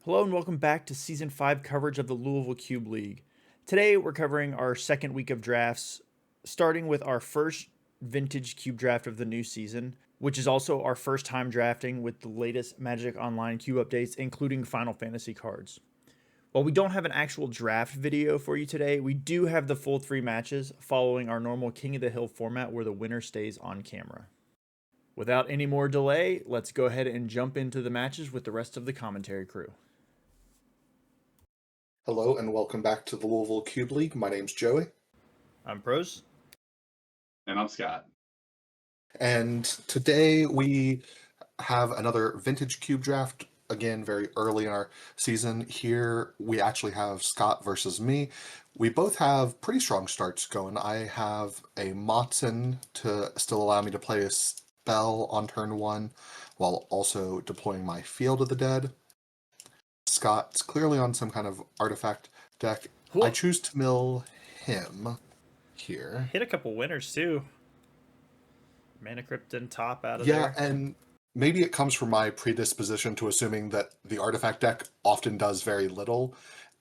Hello and welcome back to Season 5 coverage of the Louisville Cube League. Today we're covering our second week of drafts, starting with our first vintage cube draft of the new season, which is also our first time drafting with the latest Magic Online cube updates, including Final Fantasy cards. While we don't have an actual draft video for you today, we do have the full 3 matches following our normal King of the Hill format where the winner stays on camera. Without any more delay, let's go ahead and jump into the matches with the rest of the commentary crew. Hello and welcome back to the Louisville Cube League. My name's Joey. I'm Prose. And I'm Scott. And today we have another vintage cube draft. Again, very early in our season. Here we actually have Scott versus me. We both have pretty strong starts going. I have a Motzen to still allow me to play a spell on turn 1 while also deploying my Field of the Dead. Scott's clearly on some kind of artifact deck. Cool. I choose to mill him here. Hit a couple winners too. Mana Crypt and top out of Yeah, there. and maybe it comes from my predisposition to assuming that the artifact deck often does very little,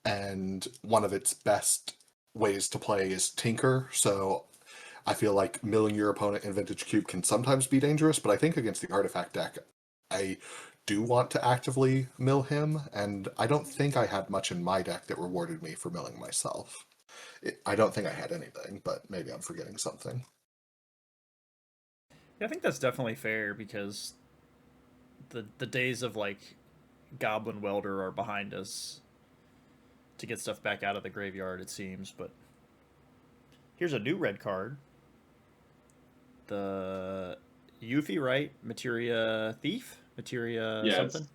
and one of its best ways to play is Tinker, so I feel like milling your opponent in Vintage Cube can sometimes be dangerous, but I think against the artifact deck, I do want to actively mill him, and I don't think I had much in my deck that rewarded me for milling myself. I don't think I had anything, but maybe I'm forgetting something. Yeah, I think that's definitely fair because the days of like Goblin Welder are behind us to get stuff back out of the graveyard, it seems. But here's a new red card. The Yuffie, right? Materia Thief? Materia something?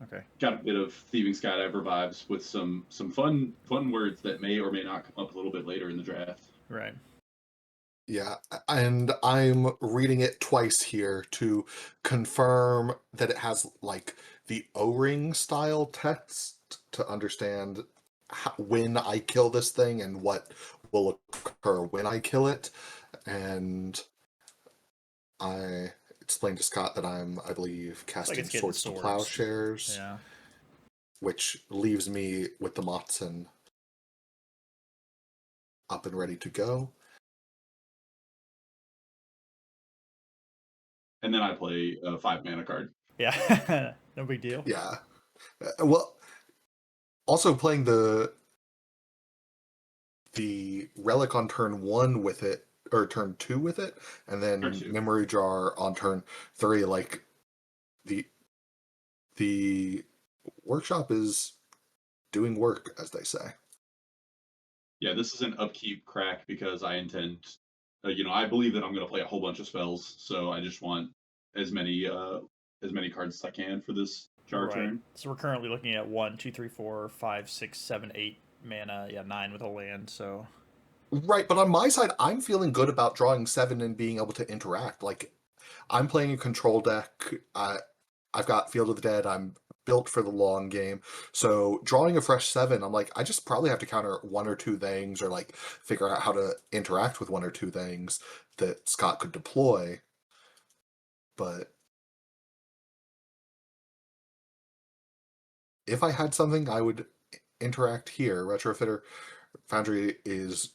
Okay. Got a bit of Thieving Skydiver vibes with some fun words that may or may not come up a little bit later in the draft. Right. Yeah, and I'm reading it twice here to confirm that it has like the O-ring style text to understand when I kill this thing and what will occur when I kill it. And I explained to Scott that I believe, casting it's getting Swords to swords. Plowshares, Yeah. which leaves me with the Motzen up and ready to go. And then I play a 5-mana card. Yeah. No big deal. Yeah. Well, also playing the relic on turn 1 with it, or turn 2 with it, and then memory jar on turn 3. Like the workshop is doing work, as they say. Yeah, this is an upkeep crack because I intend, I believe that I'm going to play a whole bunch of spells, so I just want as many cards as I can for this jar turn. So we're currently looking at 1, 2, 3, 4, 5, 6, 7, 8 mana. Yeah, 9 with a land. So right, but on my side, I'm feeling good about drawing 7 and being able to interact. Like, I'm playing a control deck. I've got Field of the Dead. I'm built for the long game. So drawing a fresh 7, I'm like, I just probably have to counter 1 or 2 things, or like figure out how to interact with 1 or 2 things that Scott could deploy. But if I had something, I would interact here. Retrofitter Foundry is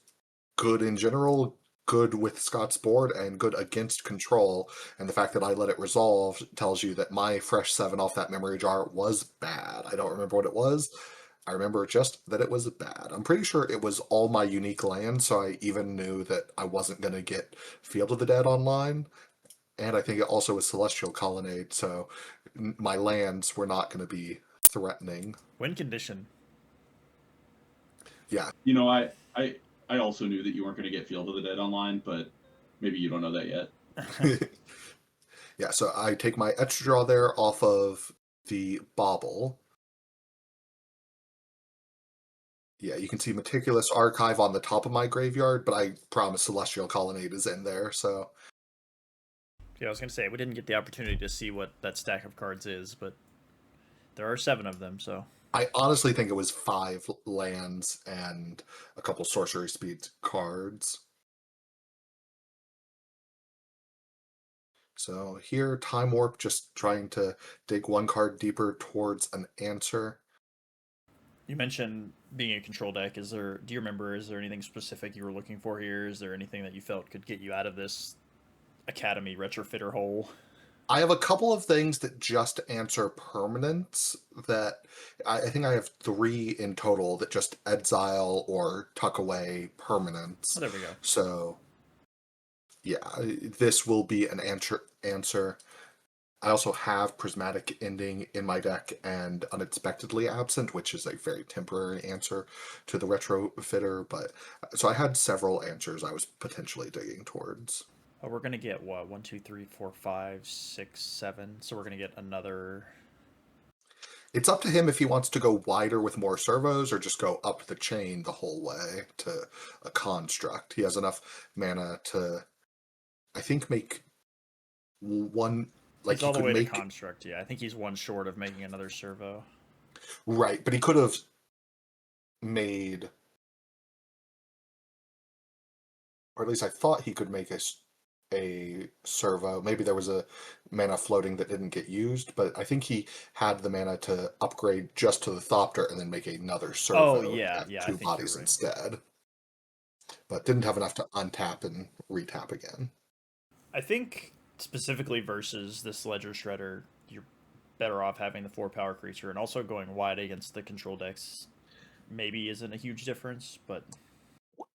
good in general, good with Scott's board, and good against control. And the fact that I let it resolve tells you that my fresh 7 off that memory jar was bad. I don't remember what it was. I remember just that it was bad. I'm pretty sure it was all my unique lands, so I even knew that I wasn't going to get Field of the Dead online. And I think it also was Celestial Colonnade, so my lands were not going to be threatening. Win condition. Yeah. I also knew that you weren't going to get Field of the Dead online, but maybe you don't know that yet. Yeah, so I take my extra draw there off of the Bauble. Yeah, you can see Meticulous Archive on the top of my graveyard, but I promise Celestial Colonnade is in there, so... Yeah, I was going to say, we didn't get the opportunity to see what that stack of cards is, but there are 7 of them, so... I honestly think it was 5 lands and a couple Sorcery Speed cards. So here, Time Warp, just trying to dig 1 card deeper towards an answer. You mentioned being a control deck. Do you remember, is there anything specific you were looking for here? Is there anything that you felt could get you out of this Academy retrofitter hole? I have a couple of things that just answer permanents that I think I have three in total that just exile or tuck away permanents. Oh, there we go. So yeah, this will be an answer. I also have Prismatic Ending in my deck and Unexpectedly Absent, which is a very temporary answer to the Retrofitter. But so I had several answers I was potentially digging towards. Oh, we're gonna get what? 1, 2, 3, 4, 5, 6, 7. So we're gonna get another. It's up to him if he wants to go wider with more servos or just go up the chain the whole way to a construct. He has enough mana to, I think, make one. Like He's all he the could way to make construct. Yeah, I think he's one short of making another servo. right, but he could have made, or at least I thought he could make a servo. Maybe there was a mana floating that didn't get used, but I think he had the mana to upgrade just to the Thopter and then make another Oh servo yeah, at yeah. I two think you're bodies right. instead. But didn't have enough to untap and retap again. I think specifically versus this Ledger Shredder, you're better off having the 4 power creature, and also going wide against the control decks maybe isn't a huge difference, but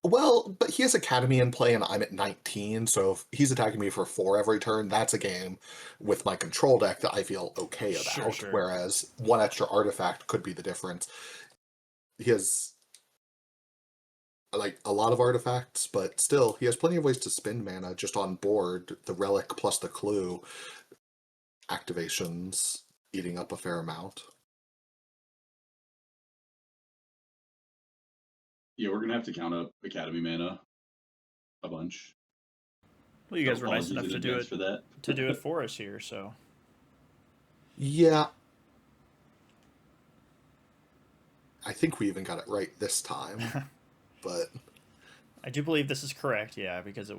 Well, but he has Academy in play and I'm at 19, so if he's attacking me for 4 every turn, that's a game with my control deck that I feel okay sure, about, sure. whereas one extra artifact could be the difference. He has like a lot of artifacts, but still, he has plenty of ways to spend mana just on board. The relic plus the clue activations eating up a fair amount. Yeah, we're gonna have to count up Academy mana a bunch. Well, you So guys were nice apologies enough in to do advance it for that. for us here, so Yeah, I think we even got it right this time, but I do believe this is correct. Yeah, because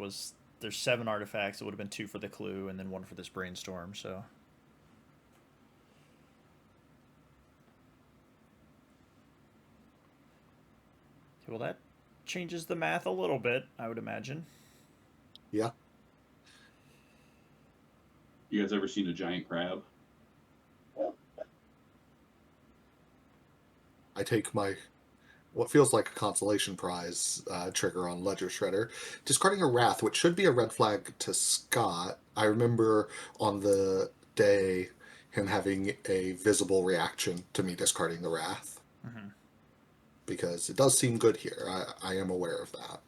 there's 7 artifacts. It would have been 2 for the clue and then 1 for this brainstorm. So okay, well, that changes the math a little bit, I would imagine. yeah. You guys ever seen a giant crab? I take my what feels like a consolation prize trigger on Ledger Shredder, discarding a Wrath, which should be a red flag to Scott. I remember on the day him having a visible reaction to me discarding the Wrath, Mm-hmm. because it does seem good here. I am aware of that.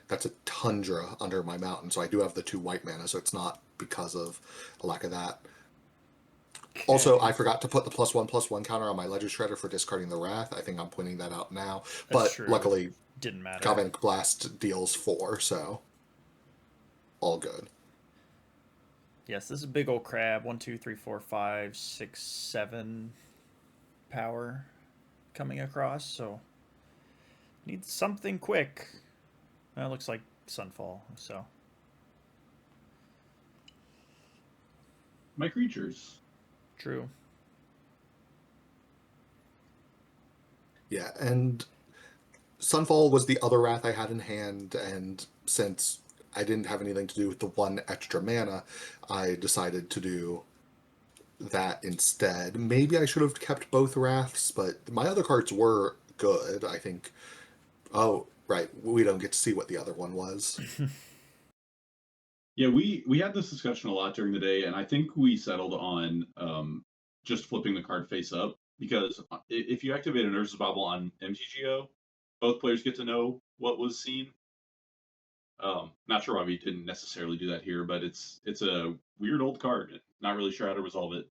That's a Tundra under my mountain, so I do have the 2 white mana, so it's not because of a lack of that. Also, Okay, I forgot to put the +1/+1 counter on my Ledger Shredder for discarding the Wrath. I think I'm pointing that out now. that's But true. luckily, Didn't matter. Galvanic Blast deals 4, so all good. Yes, this is a big old crab. 1, 2, 3, 4, 5, 6, 7 power coming across. So needs something quick. Well, it looks like Sunfall. So My creatures. true. Yeah, and Sunfall was the other Wrath I had in hand, and since I didn't have anything to do with the 1 extra mana, I decided to do that instead. Maybe I should have kept both Wraths, but my other cards were good, I think. Oh, right, we don't get to see what the other one was. Yeah, we had this discussion a lot during the day, and I think we settled on just flipping the card face up, because if you activate a Nurse's Bauble on MTGO, both players get to know what was seen. Not sure why we didn't necessarily do that here, but it's a weird old card. Not really sure how to resolve it.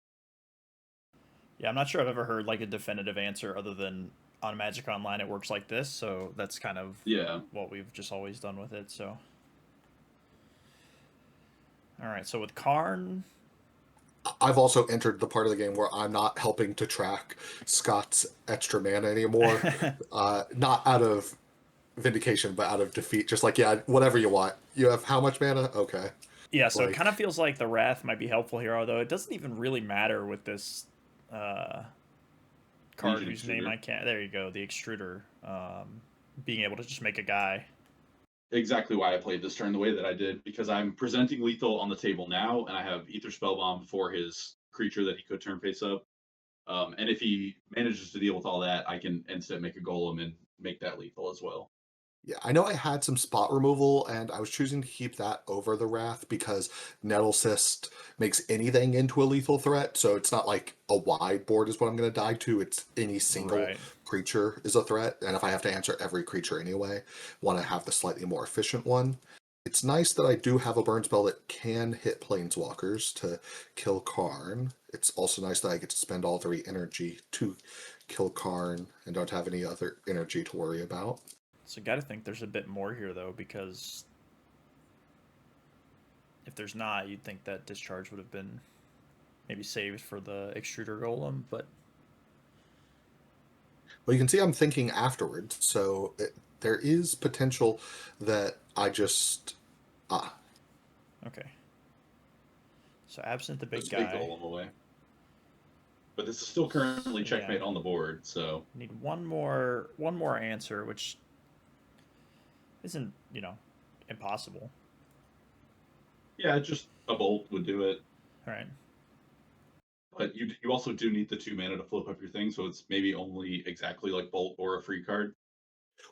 Yeah, I'm not sure I've ever heard like a definitive answer other than on Magic Online it works like this. So that's kind of Yeah, what we've just always done with it. So all right, so with Karn, I've also entered the part of the game where I'm not helping to track Scott's extra mana anymore. Not out of vindication, but out of defeat. Just like, yeah, whatever you want. You have how much mana? Okay. yeah, so it kind of Like, feels like the Wrath might be helpful here, although it doesn't even really matter with this uh, card Legion whose name Extruder. I can't. There you go, the extruder. Being able to just make a guy. Exactly why I played this turn the way that I did, because I'm presenting lethal on the table now, and I have Ether Spellbomb for his creature that he could turn face up. And if he manages to deal with all that, I can instant make a golem and make that lethal as well. Yeah, I know I had some spot removal, and I was choosing to keep that over the Wrath because Nettle Cyst makes anything into a lethal threat, so it's not like a wide board is what I'm going to die to. It's any single Right. creature is a threat, and if I have to answer every creature anyway, want to have the slightly more efficient one. It's nice that I do have a burn spell that can hit planeswalkers to kill Karn. It's also nice that I get to spend all 3 energy to kill Karn and don't have any other energy to worry about. So got to think there's a bit more here though, because if there's not, you'd think that discharge would have been maybe saved for the extruder golem, but Well, you can see I'm thinking afterwards, so there is potential that I just okay. So absent the big Just take guy, golem away. But this is still currently checkmate Yeah. on the board, so need one more answer, which isn't impossible. yeah, just a bolt would do it. All right. But you also do need the 2 mana to flip up your thing, so it's maybe only exactly like bolt or a free card.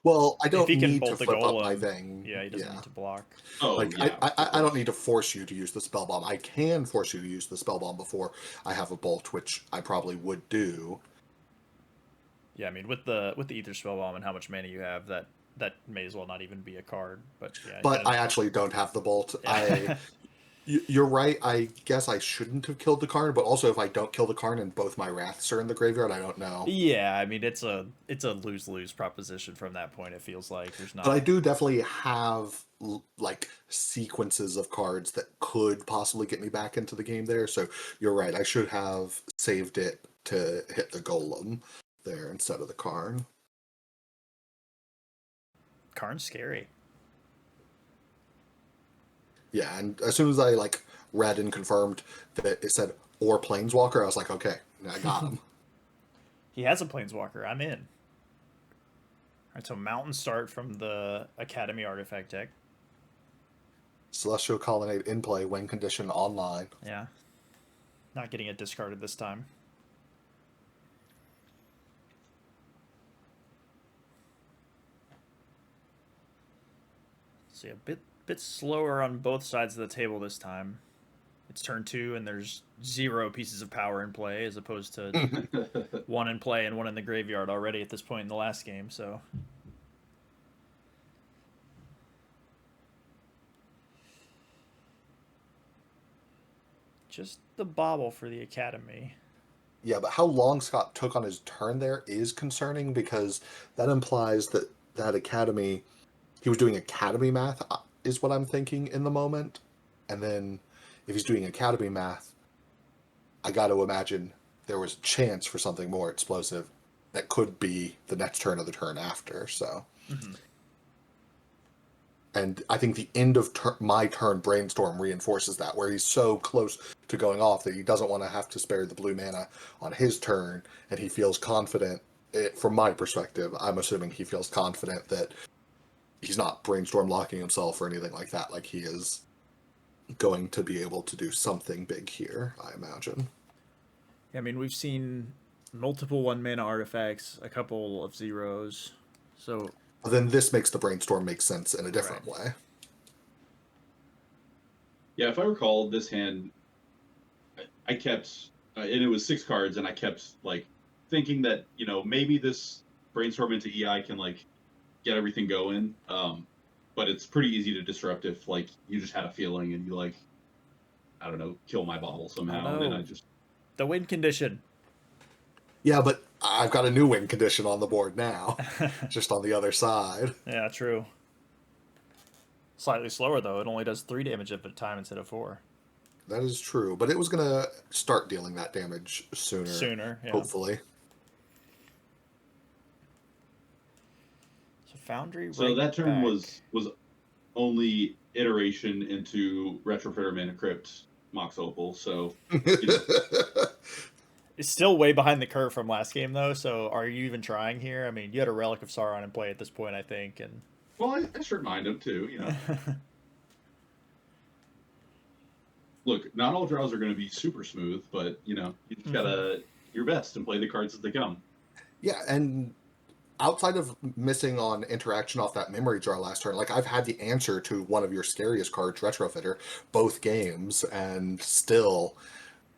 well, I If don't he can need to bolt the flip up my golem, thing. yeah, he doesn't need to block. Oh Like yeah, I don't need to force you to use the spell bomb. I can force you to use the spell bomb before I have a bolt, which I probably would do. Yeah, I mean with the ether spellbomb and how much mana you have, that may as well not even be a card. But yeah, But I actually don't have the bolt. yeah. You're right. I guess I shouldn't have killed the Karn, but also if I don't kill the Karn and both my Wraths are in the graveyard, I don't know. Yeah, I mean it's a lose-lose proposition from that point. It feels like there's not. But I do definitely have like sequences of cards that could possibly get me back into the game there. So you're right. I should have saved it to hit the Golem there instead of the Karn. Karn's scary. Yeah, and as soon as I like read and confirmed that it said or Planeswalker, I was like, okay, I got him. He has a planeswalker. I'm in. All right, so mountain start from the Academy artifact deck. Celestial Colonnade in play, win condition online. Yeah, not getting it discarded this time. See, a bit slower on both sides of the table this time. It's turn 2 and there's 0 pieces of power in play as opposed to 1 in play and 1 in the graveyard already at this point in the last game. So just the bobble for the Academy. Yeah, but how long Scott took on his turn there is concerning because that implies that Academy, he was doing Academy math, is what I'm thinking in the moment. And then if he's doing Academy math, I got to imagine there was a chance for something more explosive that could be the next turn or the turn after. So, and I think the end of my turn brainstorm reinforces that, where he's so close to going off that he doesn't want to have to spare the blue mana on his turn, and he feels confident. From my perspective, I'm assuming he feels confident that he's not brainstorm locking himself or anything like that. Like he is going to be able to do something big here, I imagine. I mean, we've seen multiple 1 mana artifacts, a couple of zeros. So then this makes the brainstorm make sense in a different way. Yeah, if I recall, this hand, I kept, and it was 6 cards, and I kept like thinking that maybe this brainstorm into EI can like get everything going. But it's pretty easy to disrupt if like you just had a feeling and you like, I don't know, kill my bobble somehow, and then I just the win condition. Yeah, but I've got a new win condition on the board now, just on the other side. Yeah, true. Slightly slower though. It only does 3 damage at a time instead of 4. That is true, but it was going to start dealing that damage sooner. Yeah. Hopefully. So Foundry. So that turn was only iteration into Retrofitter Mana Crypt Mox Opal. So It's still way behind the curve from last game, though. So, are you even trying here? I mean, you had a Relic of Sauron in play at this point, I think, and Well, I should remind him too. Look, not all draws are going to be super smooth, but you just gotta your best and play the cards as they come. Yeah, and outside of missing on interaction off that memory jar last turn, like I've had the answer to one of your scariest cards, Retrofitter, both games, and still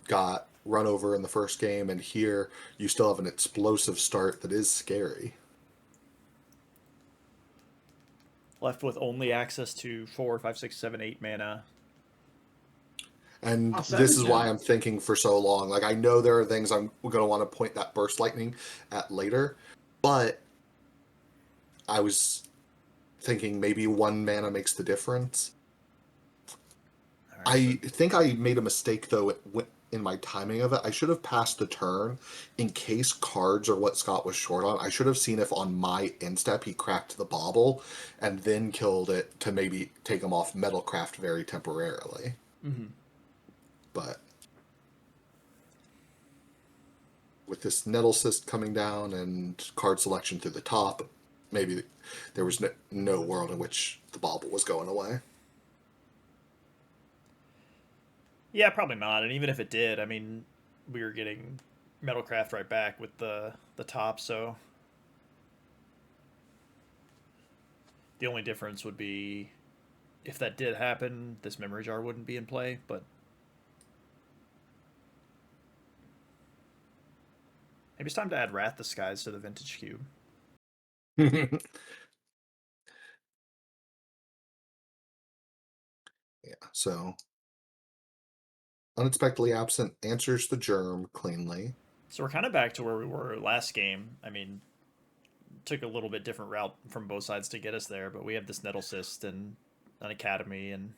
got run over in the first game. And here you still have an explosive start that is scary. left with only access to 4, 5, 6, 7, 8 mana. And Oh, this is why now. I'm thinking for so long. Like I know there are things I'm going to want to point that burst lightning at later, but I was thinking maybe 1 mana makes the difference. All right, I think I made a mistake though in my timing of it. I should have passed the turn in case cards are what Scott was short on. I should have seen if on my instep he cracked the bauble and then killed it to maybe take him off Metalcraft very temporarily. But with this Nettle Cyst coming down and card selection through the top, maybe there was no world in which the bauble was going away. yeah, probably not. And even if it did, I mean, we were getting Metalcraft right back with the top. So the only difference would be if that did happen, this memory jar wouldn't be in play. But maybe it's time to add Wrath the Skies to the Vintage Cube. Yeah, so unexpectedly absent answers the germ cleanly. So we're kind of back to where we were last game. I mean, took a little bit different route from both sides to get us there, but we have this Nettle Cyst and an Academy and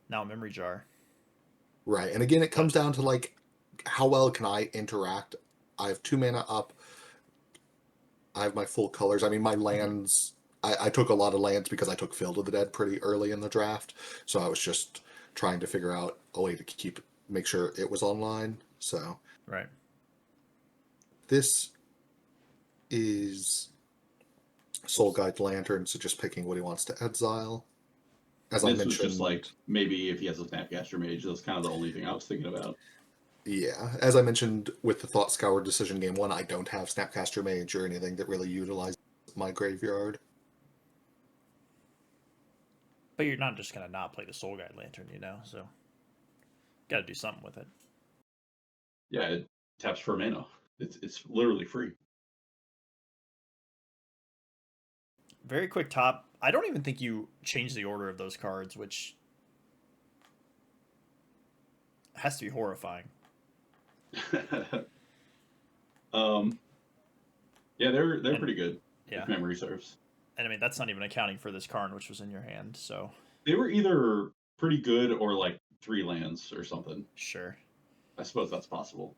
now a Memory Jar. Right, and again, it comes down to like how well can I interact. I have 2 mana up. I have my full colors. I mean, my lands. I took a lot of lands because I took Field of the Dead pretty early in the draft, so I was just trying to figure out a way to make sure it was online. So Right. this is Soul Guide Lantern, so just picking what he wants to exile. As I This was mentioned, just like maybe if he has a Snapcaster Mage, that's kind of the only thing I was thinking about. yeah, as I mentioned with the Thought Scour decision game 1, I don't have Snapcaster Mage or anything that really utilizes my graveyard. But you're not just going to not play the Soul Guide Lantern, so got to do something with it. Yeah, it taps for mana. It's literally free. Very quick top. I don't even think you change the order of those cards, which has to be horrifying. Yeah, they're pretty good. Yeah. If memory serves. And I mean, that's not even accounting for this Karn, which was in your hand, so. They were either pretty good or like 3 lands or something. Sure. I suppose that's possible.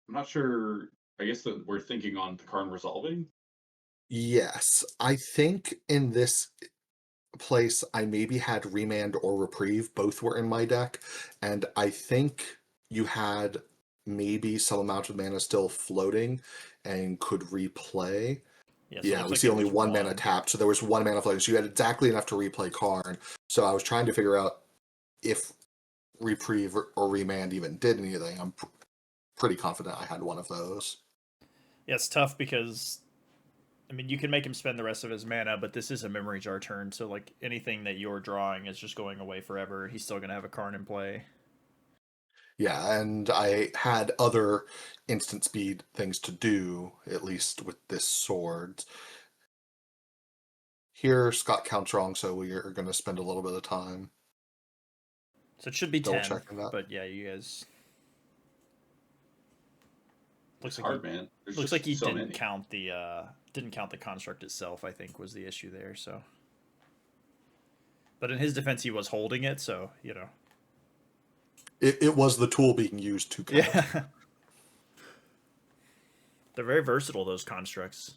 I'm not sure. I guess that we're thinking on the Karn resolving. Yes, I think in this place I maybe had Remand or Reprieve. Both were in my deck, and I think you had maybe some amount of mana still floating and could replay. Yeah, we like see there only was 1 mana tapped, so there was 1 mana floating. So you had exactly enough to replay Karn. So I was trying to figure out if Reprieve or Remand even did anything. I'm pretty confident I had one of those. Yeah, it's tough because, I mean, you can make him spend the rest of his mana, but this is a Memory Jar turn, so like anything that you're drawing is just going away forever. He's still going to have a Karn in play. Yeah, and I had other instant speed things to do, at least with this sword. Here, Scott counts wrong, so we are going to spend a little bit of time So it should be double 10, checking that. but yeah, you guys. Looks hard, man. There's Looks just like he so didn't many. count the construct itself, I think was the issue there, so. But in his defense, he was holding it, so, It was the tool being used to count. Yeah. They're very versatile, those constructs.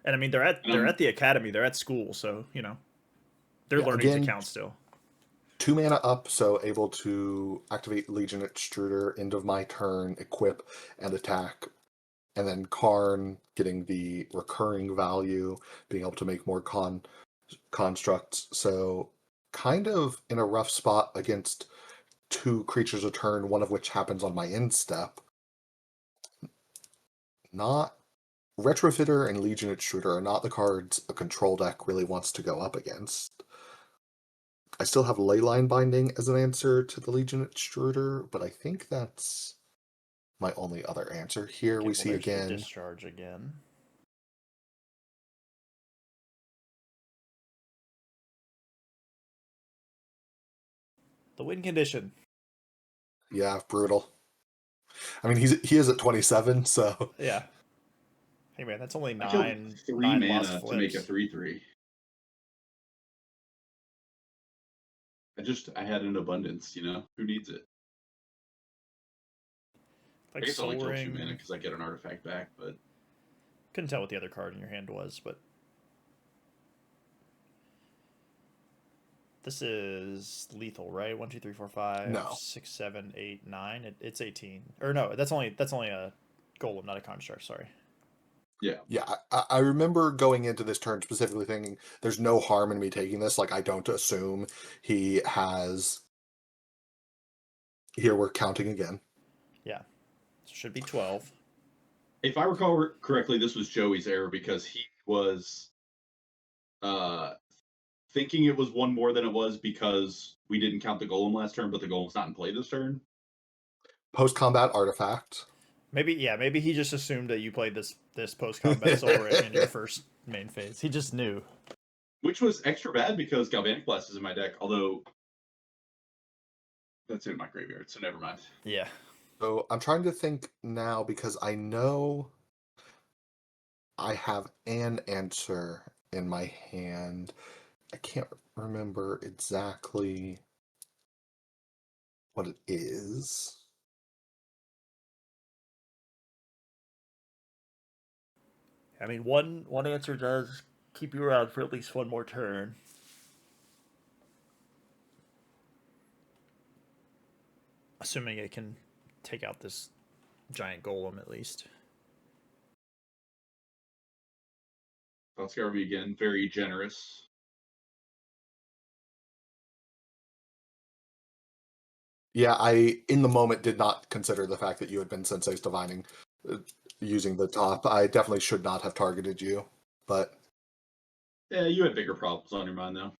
And I mean, they're And at the academy. They're at school, so they're Yeah, learning to again, count still. 2 mana up, so able to activate Legion Extruder, end of my turn, equip, and attack. And then Karn getting the recurring value, being able to make more constructs. So kind of in a rough spot against 2 creatures a turn, one of which happens on my end step. Not Retrofitter and Legion Extruder are not the cards a control deck really wants to go up against. I still have Leyline Binding as an answer to the Legion Extruder, but I think that's my only other answer. Here Okay, we well, see there's the again. discharge again. The win condition. Yeah, brutal. I mean, he is at 27, so Yeah. Hey man, that's only I killed three nine lost mana to make a flips. 3/3. I had an abundance, Who needs it? I Like guess I only Soul killed 2 mana Ring. because I get an artifact back, but Couldn't tell what the other card in your hand was, but this is lethal, right? 1, 2, 3, 4, 5, no. 6, 7, 8, 9. It's 18. Or no, that's only a golem, not a construct. Sorry. yeah. Yeah, I remember going into this turn specifically thinking there's no harm in me taking this. Like, I don't assume he has. Here we're counting again. Yeah. So it should be 12. If I recall correctly, this was Joey's error because he was uh, thinking it was one more than it was because we didn't count the golem last turn, but the golem's not in play this turn. Post combat artifact. Maybe he just assumed that you played this post combat soul ring in your first main phase. He just knew. Which was extra bad because Galvanic Blast is in my deck, although that's in my graveyard, so never mind. Yeah. So I'm trying to think now because I know I have an answer in my hand. I can't remember exactly what it is. I mean, one answer does keep you around for at least one more turn. Assuming it can take out this giant golem at least. Let's go me again. Very generous. Yeah, I in the moment did not consider the fact that you had been Sensei's Divining using the top. I definitely should not have targeted you, but Yeah, you had bigger problems on your mind, though.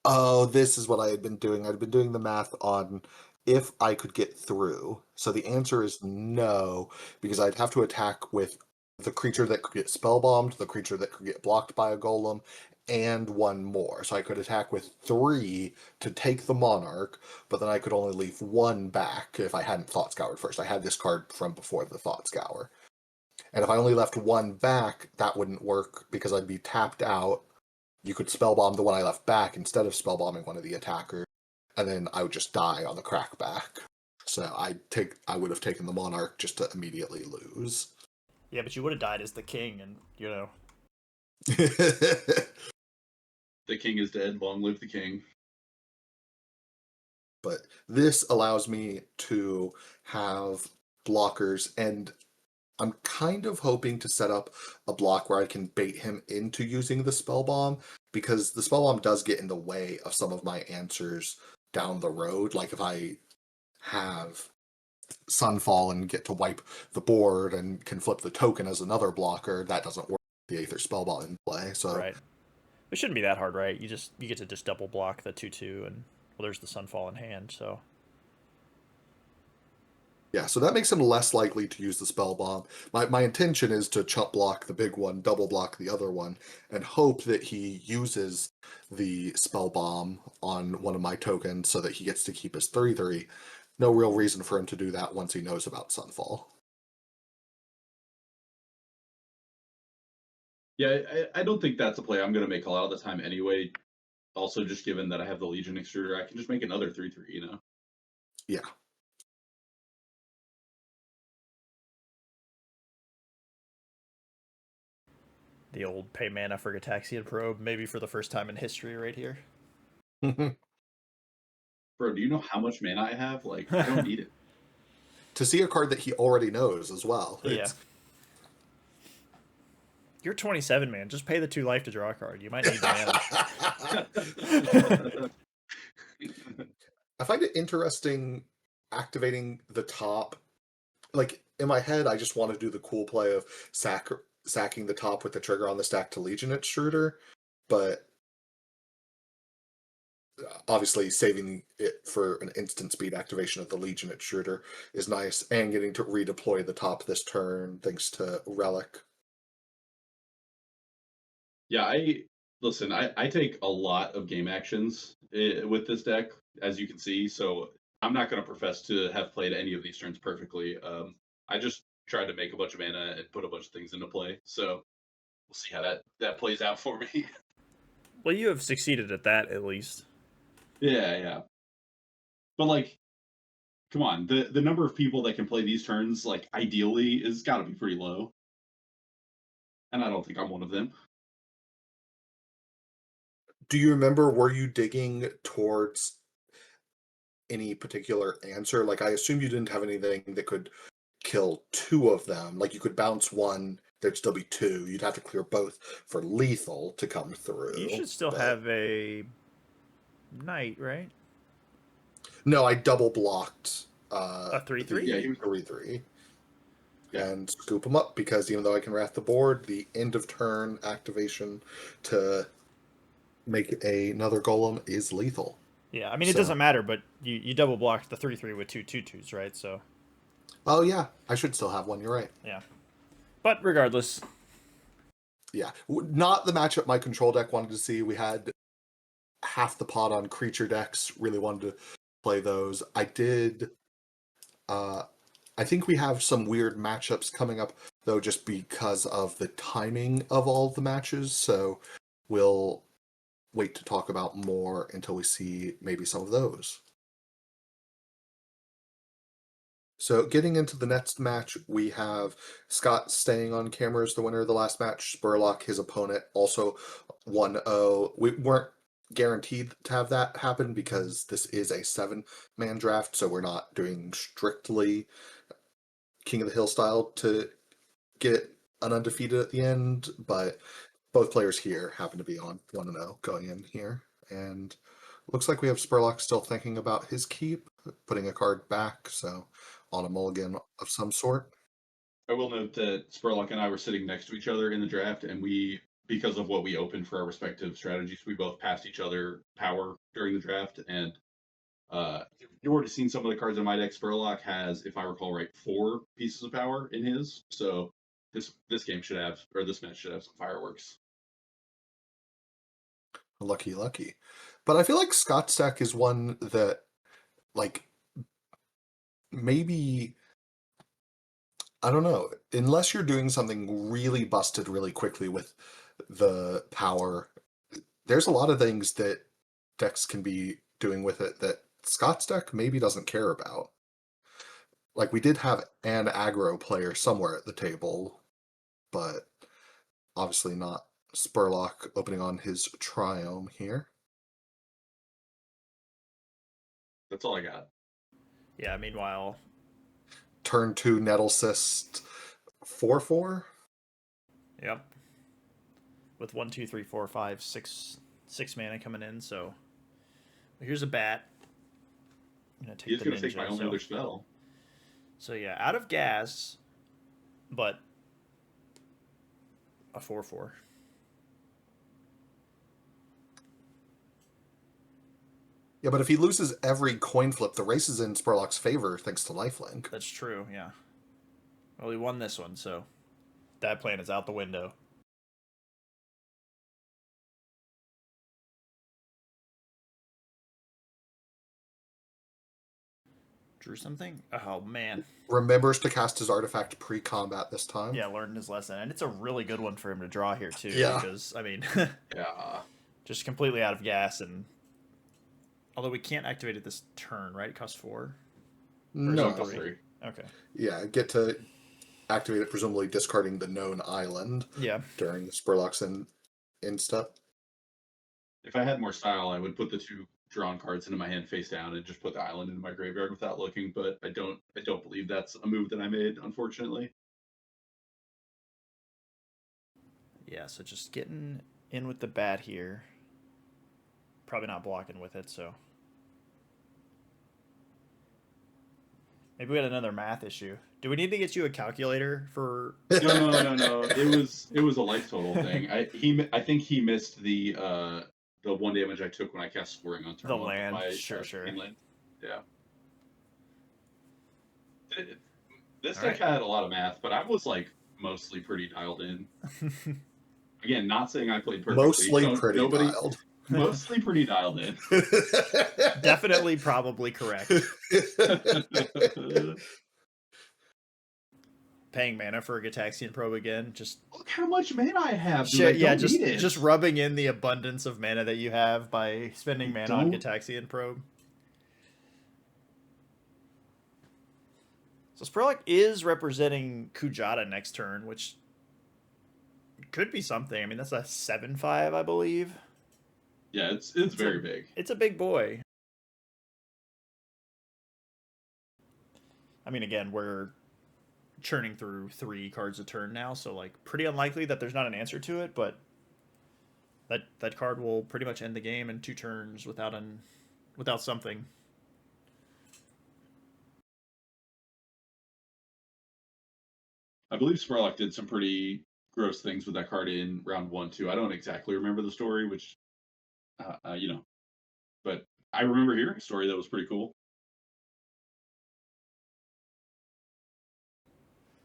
oh, this is what I had been doing. I'd been doing the math on if I could get through. So the answer is no, because I'd have to attack with the creature that could get spellbombed, the creature that could get blocked by a golem, and one more. So I could attack with 3 to take the monarch, but then I could only leave 1 back if I hadn't Thought Scoured first. I had this card from before the Thought Scour. And if I only left 1 back, that wouldn't work because I'd be tapped out. You could spellbomb the one I left back instead of spellbombing one of the attackers, and then I would just die on the crackback. So I would have taken the monarch just to immediately lose. Yeah, but you would have died as the king, and The king is dead. Long live the king. But this allows me to have blockers, and I'm kind of hoping to set up a block where I can bait him into using the spell bomb, because the spell bomb does get in the way of some of my answers down the road. Like if I have Sunfall and get to wipe the board and can flip the token as another blocker, that doesn't work with the Aether spell bomb in play. So right. It shouldn't be that hard, right? You get to just double block the 2/2, and well, there's the Sunfall in hand, so yeah, so that makes him less likely to use the spell bomb. My intention is to chump block the big one, double block the other one, and hope that he uses the spell bomb on one of my tokens so that he gets to keep his 3/3. No real reason for him to do that once he knows about Sunfall. Yeah, I don't think that's a play I'm going to make a lot of the time anyway. Also, just given that I have the Legion Extruder, I can just make another 3/3, Yeah. The old pay mana for Gataxian Probe, maybe for the first time in history right here. Bro, do you know how much mana I have? Like, I don't need it. To see a card that he already knows as well. Yeah. You're 27, man. Just pay the 2 life to draw a card. You might need the mana. I find it interesting activating the top. Like, in my head, I just want to do the cool play of sacking the top with the trigger on the stack to Legion Extruder, but obviously saving it for an instant speed activation of the Legion Extruder is nice, and getting to redeploy the top this turn thanks to Relic. Yeah, I take a lot of game actions with this deck, as you can see. So I'm not going to profess to have played any of these turns perfectly. I just tried to make a bunch of mana and put a bunch of things into play. So we'll see how that plays out for me. Well, you have succeeded at that at least. Yeah. But like, come on, the number of people that can play these turns, like ideally, is got to be pretty low. And I don't think I'm one of them. Do you remember, were you digging towards any particular answer? Like, I assume you didn't have anything that could kill 2 of them. Like, you could bounce 1, there'd still be 2. You'd have to clear both for lethal to come through. You should still have a knight, right? No, I double blocked A 3/3? Yeah, he was 3/3. Yeah. And scoop them up, because even though I can wrath the board, the end of turn activation to make another golem is lethal. Yeah, I mean, it doesn't matter, but you double blocked the 3/3 with 2 2/2s, right? So. Oh, yeah. I should still have one. You're right. Yeah. But regardless. Yeah. Not the matchup my control deck wanted to see. We had half the pot on creature decks. Really wanted to play those. I did. I think we have some weird matchups coming up, though, just because of the timing of all the matches. So we'll wait to talk about more until we see maybe some of those. So getting into the next match, we have Scott staying on camera as the winner of the last match. Spurlock, his opponent, also 1-0. We weren't guaranteed to have that happen because this is a 7-man draft, so we're not doing strictly King of the Hill style to get an undefeated at the end, but both players here happen to be on 1-0 going in here. And looks like we have Spurlock still thinking about his keep, putting a card back, so on a mulligan of some sort. I will note that Spurlock and I were sitting next to each other in the draft, and we, because of what we opened for our respective strategies, we both passed each other power during the draft. And you've already seen some of the cards in my deck. Spurlock has, if I recall right, 4 pieces of power in his. So this game should have, or this match should have some fireworks. Lucky. But I feel like Scott's deck is one that, like, maybe, I don't know, unless you're doing something really busted really quickly with the power, there's a lot of things that decks can be doing with it that Scott's deck maybe doesn't care about. Like, we did have an aggro player somewhere at the table, but obviously not Spurlock opening on his Triome here. That's all I got. Yeah, meanwhile. Turn 2 Nettlecyst 4/4. Yep. With 1, 2, 3, 4, 5, 6 mana coming in, so here's a bat. I'm gonna take He's going to ninja, take my only other spell. So yeah, out of gas, but a 4/4. Yeah, but if he loses every coin flip, the race is in Spurlock's favor thanks to lifelink. That's true, yeah. Well, he won this one, so that plan is out the window. Drew something? Oh, man. Remembers to cast his artifact pre-combat this time. Yeah, learned his lesson. And it's a really good one for him to draw here, too. Yeah. Because, I mean, Yeah. just completely out of gas. And although we can't activate it this turn, right? It costs 4? No. Costs 3. Okay. Yeah, get to activate it, presumably discarding the known island Yeah. during the Spurlock's in step. If I had more style, I would put the 2 drawn cards into my hand face down and just put the island into my graveyard without looking, but I don't believe that's a move that I made, unfortunately. Yeah, so just getting in with the bat here. Probably not blocking with it, so. Maybe we had another math issue. Do we need to get you a calculator for? No. It was a life total thing. I think he missed the 1 damage I took when I cast scoring on turn The 1 with land? my Sure. inland. Yeah. This All deck right. had a lot of math, but I was like mostly pretty dialed in. Again, not saying I played perfectly. Mostly pretty dialed. Mostly pretty dialed in. Definitely, probably correct. Paying mana for a Gitaxian Probe again, just Look how much mana I have. Dude. just rubbing in the abundance of mana that you have by spending mana on Gitaxian Probe. So Spurlock is representing Kujata next turn, which could be something. I mean, that's a 7/5, I believe. Yeah, it's very big. It's a big boy. I mean, again, we're churning through 3 cards a turn now, so like pretty unlikely that there's not an answer to it, but that card will pretty much end the game in 2 turns without something. I believe Spurlock did some pretty gross things with that card in round 1 too. I don't exactly remember the story, which but I remember hearing a story that was pretty cool.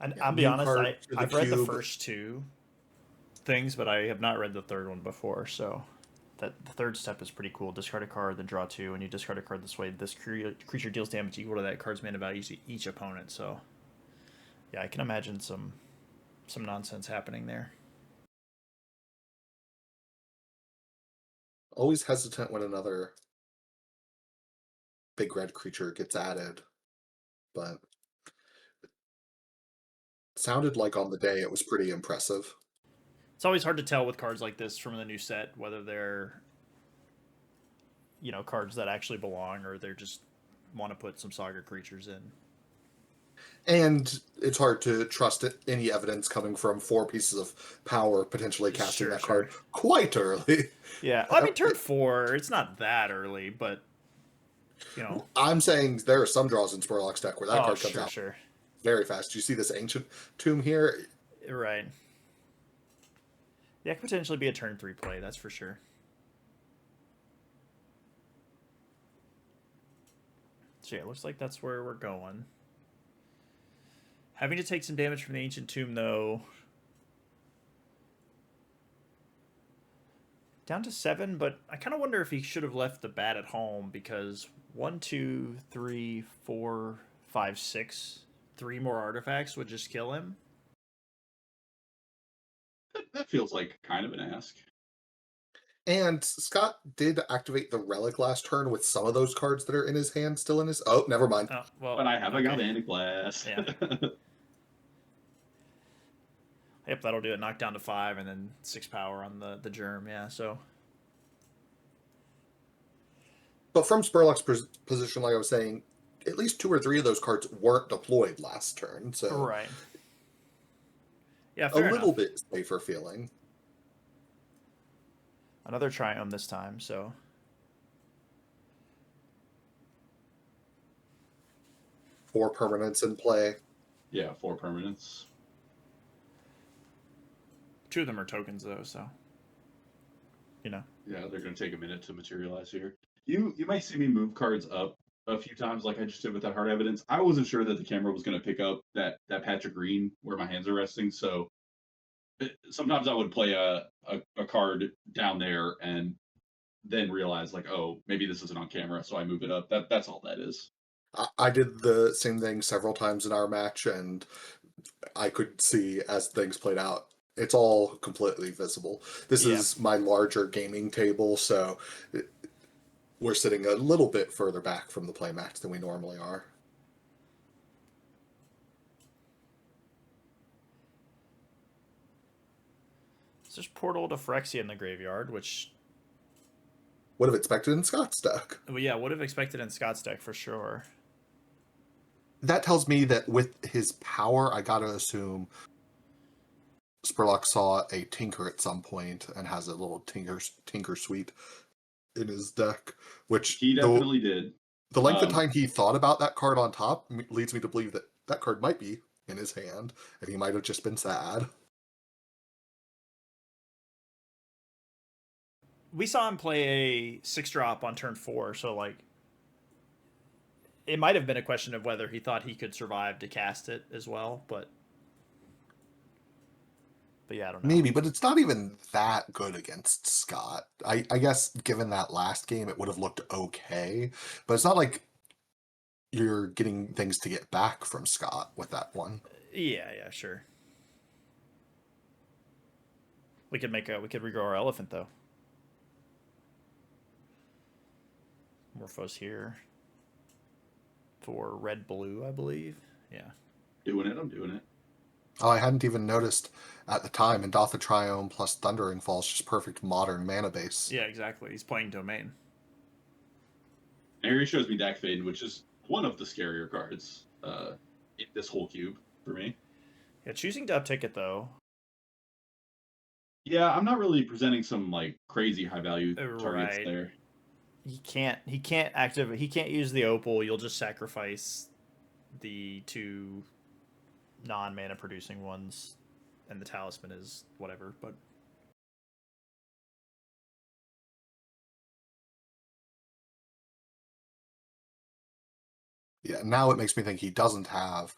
And I'll be honest, I've read the first 2 things, but I have not read the third one before, so that the third step is pretty cool. Discard a card, then draw 2, and you discard a card this way. This creature deals damage equal to that card's mana value to each opponent, so yeah, I can imagine some nonsense happening there. Always hesitant when another big red creature gets added, but it sounded like on the day it was pretty impressive. It's always hard to tell with cards like this from the new set whether they're cards that actually belong or they're just want to put some Saga creatures in. And it's hard to trust any evidence coming from 4 pieces of power potentially casting that card quite early. Yeah, well, I mean, turn 4, it's not that early, but I'm saying there are some draws in Spurlock's deck where that card comes out very fast. Do you see this Ancient Tomb here? Right. Yeah, it could potentially be a turn 3 play, that's for sure. So yeah, it looks like that's where we're going. Having to take some damage from the Ancient Tomb, though. Down to 7, but I kind of wonder if he should have left the bat at home because 1, 2, 3, 4, 5, 6, 3 more artifacts would just kill him. That feels like kind of an ask. And Scott did activate the Relic last turn with some of those cards that are in his hand still in his... Oh, never mind. Oh, well, but I have a Galvanic Blast. Yeah. Yep, that'll do it. Knock down to 5 and then 6 power on the germ. Yeah, so. But from Spurlock's position, like I was saying, at least 2 or 3 of those cards weren't deployed last turn. So right. Yeah, fair enough. Little bit safer feeling. Another Triumph this time, so. Four permanents in play. Yeah, 4 permanents. 2 of them are tokens, though, so. Yeah, they're going to take a minute to materialize here. You might see me move cards up a few times like I just did with that hard evidence. I wasn't sure that the camera was going to pick up that patch of green where my hands are resting, so sometimes I would play a card down there and then realize, like, oh, maybe this isn't on camera, so I move it up. That's all that is. I did the same thing several times in our match, and I could see as things played out. It's all completely visible. This is my larger gaming table, so we're sitting a little bit further back from the play match than we normally are. there's Portal to Phyrexia in the graveyard, which, Would have expected in Scott's deck. well, yeah, would have expected in Scott's deck for sure. That tells me that with his power, I gotta assume Spurlock saw a Tinker at some point and has a little Tinker suite in his deck, which He definitely did. the length of time he thought about that card on top leads me to believe that that card might be in his hand, and he might have just been sad. We saw him play a 6-drop on turn 4, so like it might have been a question of whether he thought he could survive to cast it as well, but yeah, I don't know. Maybe, but it's not even that good against Scott. I guess given that last game, it would have looked okay, but it's not like you're getting things to get back from Scott with that one. Yeah, sure. We could regrow our elephant though. Morphos here for red blue, I believe. Yeah. I'm doing it. Oh, I hadn't even noticed at the time. And Dotha Triome plus Thundering Falls, just perfect modern mana base. Yeah, exactly. He's playing Domain. And here he shows me Deck Fade, which is one of the scarier cards in this whole cube for me. Yeah, choosing to uptick it though. Yeah, I'm not really presenting some like crazy high value targets there. He can't use the Opal. You'll just sacrifice the 2 non-mana producing ones, and the Talisman is whatever, but yeah, now it makes me think he doesn't have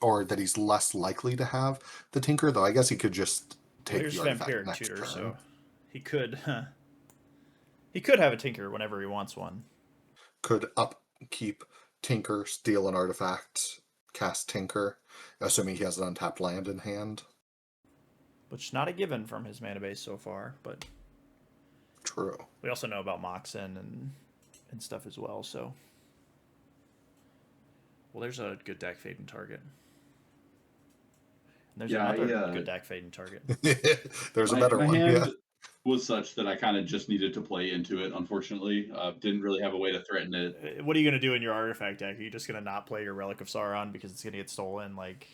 or that he's less likely to have the Tinker, though I guess he could just take the artifact next tutor, turn. so he could have a Tinker whenever he wants one. Could upkeep Tinker, steal an artifact, cast Tinker, assuming he has an untapped land in hand. Which is not a given from his mana base so far, but true. We also know about Moxen and stuff as well, so. Well, there's a good deck fading target. And there's another good deck fading target. There's a better one. My hand yeah. was such that I kind of just needed to play into it, unfortunately. Didn't really have a way to threaten it. What are you going to do in your artifact deck? Are you just going to not play your Relic of Sauron because it's going to get stolen? Like,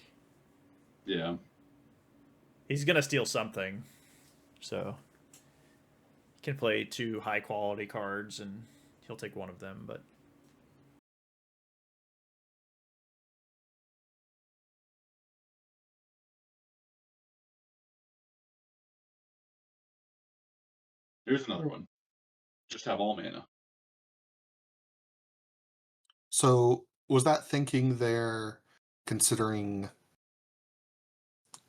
yeah. He's going to steal something. So, he can play 2 high-quality cards, and he'll take one of them, but... Here's another one. Just have all mana. So was that thinking there, considering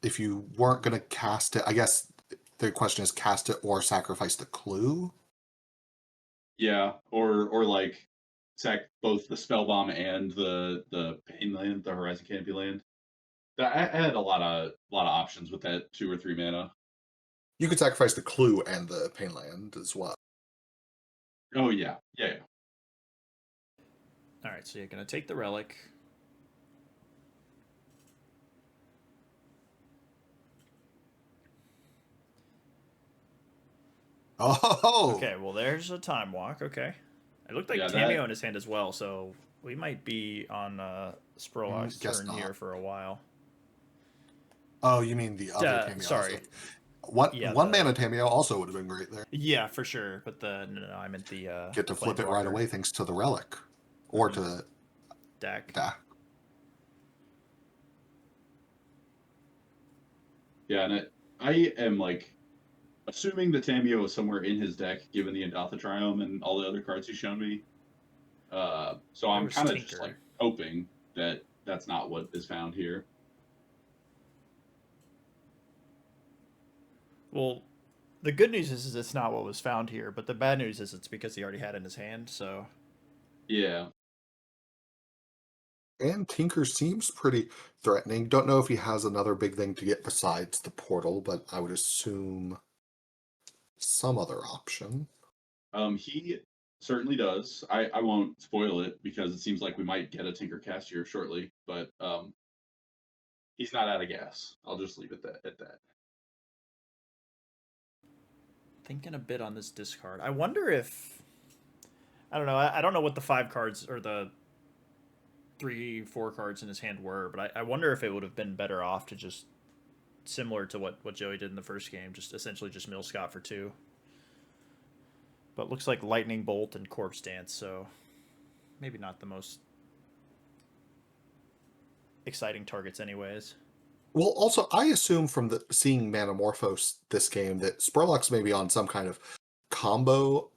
if you weren't going to cast it, I guess the question is cast it or sacrifice the clue? Yeah, or like sack both the Spellbomb and the Pain land, the Horizon Canopy land. I had a lot of options with that 2 or 3 mana. You could sacrifice the clue and the Pain land as well. Oh yeah. All right, so you're going to take the Relic. Oh! Okay, well, there's a Time Walk. Okay. It looked like Tameo in his hand as well, so we might be on Spurlock's turn here for a while. Oh, you mean the other Tameo? Sorry. One mana Tameo also would have been great there. Yeah, for sure. But no, I meant the get to flip it right away thanks to the Relic. Or to the deck. Yeah, and I am like assuming the Tameo is somewhere in his deck, given the Endotha Triome and all the other cards he's shown me. So I'm kind of just like hoping that that's not what is found here. Well, the good news is it's not what was found here, but the bad news is it's because he already had it in his hand, so... Yeah. And Tinker seems pretty threatening. Don't know if he has another big thing to get besides the portal, but I would assume some other option. He certainly does. I won't spoil it because it seems like we might get a Tinker cast here shortly, but he's not out of gas. I'll just leave it at that. thinking a bit on this discard. I wonder if I don't know. I don't know what the 5 cards or the 3, 4 cards in his hand were, but I wonder if it would have been better off to just similar to what Joey did in the first game, just essentially just mill Scott for 2. But looks like Lightning Bolt and Corpse Dance, so maybe not the most exciting targets anyways. Well, also, I assume from the seeing Manamorphose this game that Spurlock's maybe on some kind of combo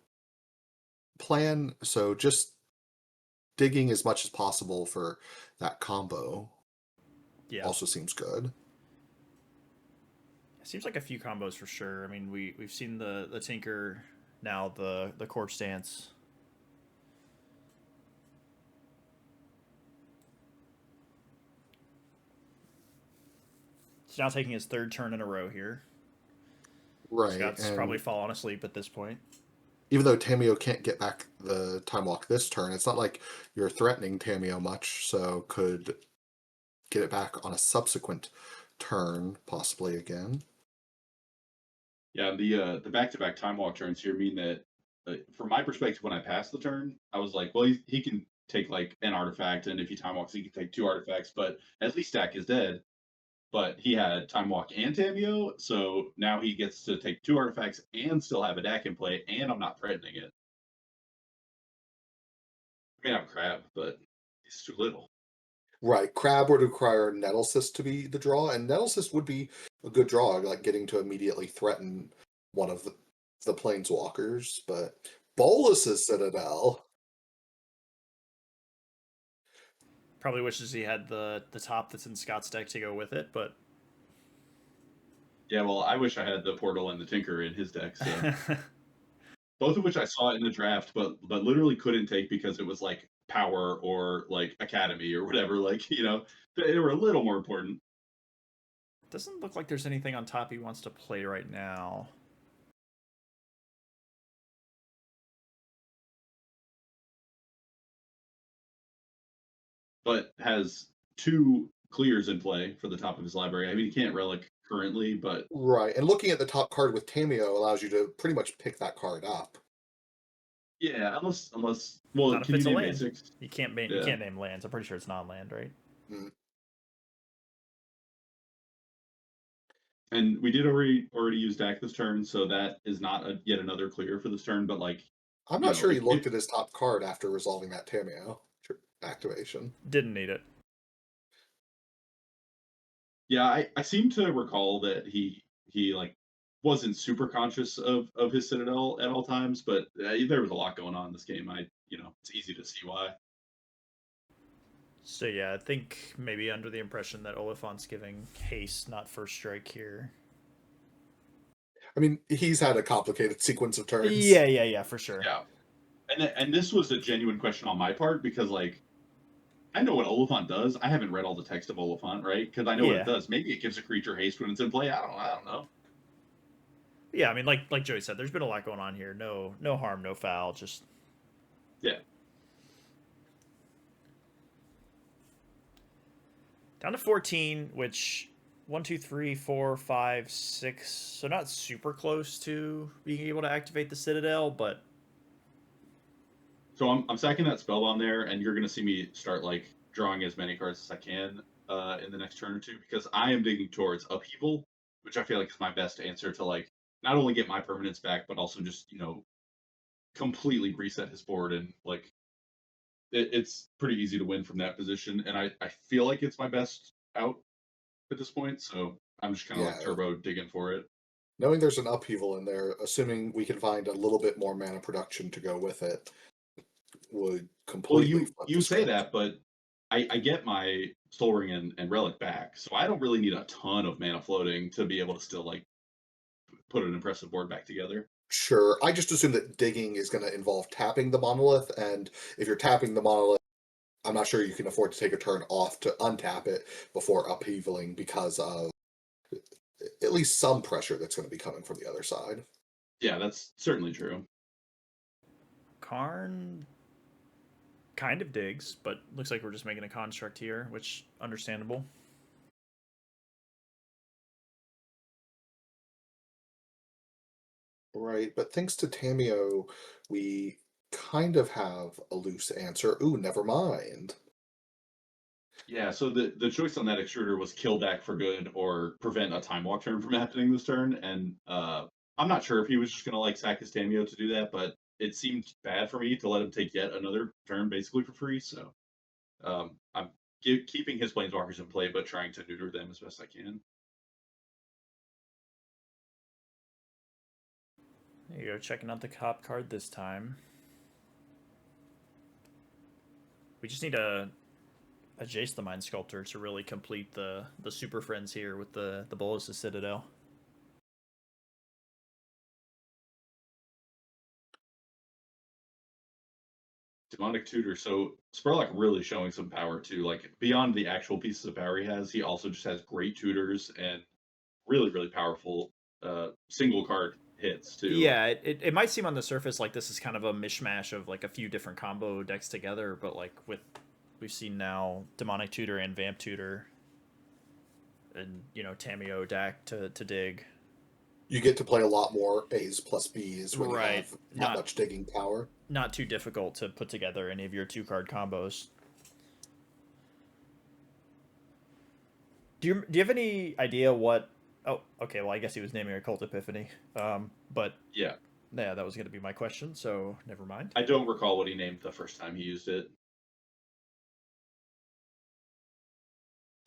plan, so just digging as much as possible for that combo also seems good. It seems like a few combos for sure. I mean, we've seen the Tinker, now the Corpse Dance. He's now taking his 3rd turn in a row here. Right. Scott's probably fallen asleep at this point. Even though Tamio can't get back the Time Walk this turn, it's not like you're threatening Tamio much, so could get it back on a subsequent turn, possibly again. Yeah, the back-to-back Time Walk turns here mean that, from my perspective, when I passed the turn, I was like, well, he can take like an artifact, and if he Time Walks, he can take 2 artifacts, but at least Stack is dead. But he had Time Walk and Tamio, so now he gets to take 2 artifacts and still have a deck in play, and I'm not threatening it. I mean, I'm Crab, but it's too little. Right. Crab would require Nettlecyst to be the draw, and Nettlecyst would be a good draw, like getting to immediately threaten one of the Planeswalkers, but Bolus's Citadel. Probably wishes he had the top that's in Scott's deck to go with it, but yeah, well, I wish I had the Portal and the Tinker in his deck, so both of which I saw in the draft, but literally couldn't take because it was like Power or like Academy or whatever. Like, they were a little more important. Doesn't look like there's anything on top he wants to play right now. But has 2 clears in play for the top of his library. I mean, he can't relic currently, but Right. And looking at the top card with Tamio allows you to pretty much pick that card up. yeah, unless well, Not if can you it's a name land. basics? You can't name lands. I'm pretty sure it's non-land, right? Mm. And we did already use Dak this turn, so that is not yet another clear for this turn. But like, I'm not sure he looked at his top card after resolving that Tamio activation. Didn't need it. Yeah, I seem to recall that he like wasn't super conscious of his Citadel at all times, but there was a lot going on in this game. It's easy to see why. So yeah, I think maybe under the impression that Oliphant's giving haste, not first strike here. I mean, he's had a complicated sequence of turns. Yeah, for sure. Yeah, and this was a genuine question on my part because like I know what Oliphant does. I haven't read all the text of Oliphant, right? Because I know what it does. Maybe it gives a creature haste when it's in play. I don't know. Yeah, I mean, like Joey said, there's been a lot going on here. No harm, no foul. Just yeah. Down to 14, which 1, 2, 3, 4, 5, 6. So not super close to being able to activate the Citadel, but. So I'm sacking that Spellbomb there, and you're going to see me start like drawing as many cards as I can in the next turn or two because I am digging towards Upheaval, which I feel like is my best answer to like not only get my permanents back, but also just completely reset his board and like it's pretty easy to win from that position, and I feel like it's my best out at this point, so I'm just kind of like turbo digging for it. Knowing there's an Upheaval in there, assuming we can find a little bit more mana production to go with it, would completely. Well, you say that, but I get my Soul Ring and Relic back, so I don't really need a ton of mana floating to be able to still like put an impressive board back together. Sure. I just assume that digging is going to involve tapping the monolith, and if you're tapping the monolith, I'm not sure you can afford to take a turn off to untap it before upheavaling because of at least some pressure that's going to be coming from the other side. Yeah, that's certainly true. Karn kind of digs, but looks like we're just making a construct here, which understandable. Right, but thanks to Tamio, we kind of have a loose answer. Ooh, never mind. Yeah, so the choice on that extruder was kill Dak for good or prevent a time walk turn from happening this turn, and I'm not sure if he was just gonna like sack his Tamio to do that, but it seemed bad for me to let him take yet another turn basically for free. So I'm keeping his planeswalkers in play, but trying to neuter them as best I can. There you go, checking out the cop card this time. We just need a Jace the Mind Sculptor to really complete the Super Friends here with the Bolas of Citadel. Demonic Tutor. So Spurlock really showing some power too. Like beyond the actual pieces of power he has, he also just has great tutors and really, really powerful single card hits too. Yeah, it might seem on the surface like this is kind of a mishmash of like a few different combo decks together, but like with we've seen now Demonic Tutor and Vamp Tutor and Tamio Dak to dig. You get to play a lot more A's plus B's when you Right. have that much digging power. Not too difficult to put together any of your 2-card combos. Do you have any idea what? Oh, okay. Well, I guess he was naming a Cult Epiphany. But Yeah, that was going to be my question. So never mind. I don't recall what he named the first time he used it.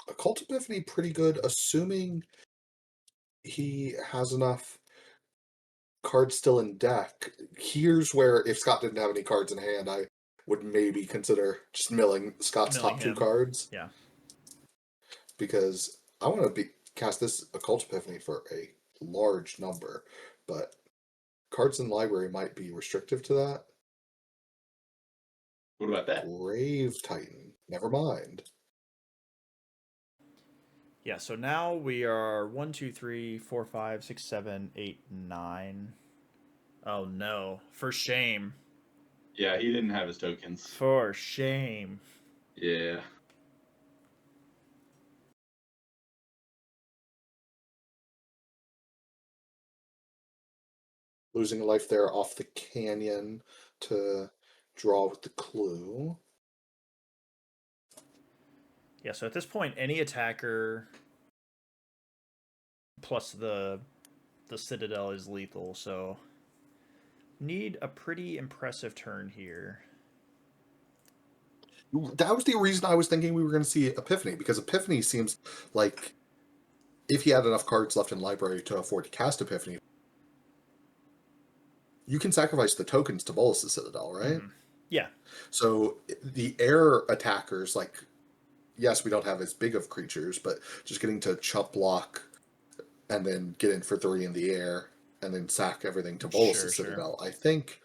Occult Epiphany pretty good, assuming he has enough cards still in deck. Here's where, if Scott didn't have any cards in hand, I would maybe consider just milling Scott's Milling top 2 him. cards. Yeah. Because I want to cast this Occult Epiphany for a large number, but cards in library might be restrictive to that. What about that? Grave Titan. Never mind. Yeah. So now we are 1, 2, 3, 4, 5, 6, 7, 8, 9. Oh no! For shame. Yeah, he didn't have his tokens. For shame. Yeah. Losing a life there off the canyon to draw with the clue. Yeah. So at this point, any attacker plus the Citadel is lethal. So need a pretty impressive turn here. That was the reason I was thinking we were going to see Epiphany, because Epiphany seems like if he had enough cards left in library to afford to cast Epiphany, you can sacrifice the tokens to Bolas' Citadel, right? Mm-hmm. Yeah. So the air attackers, like, yes, we don't have as big of creatures, but just getting to chump block and then get in for 3 in the air and then sack everything to Bolas' Citadel, I think,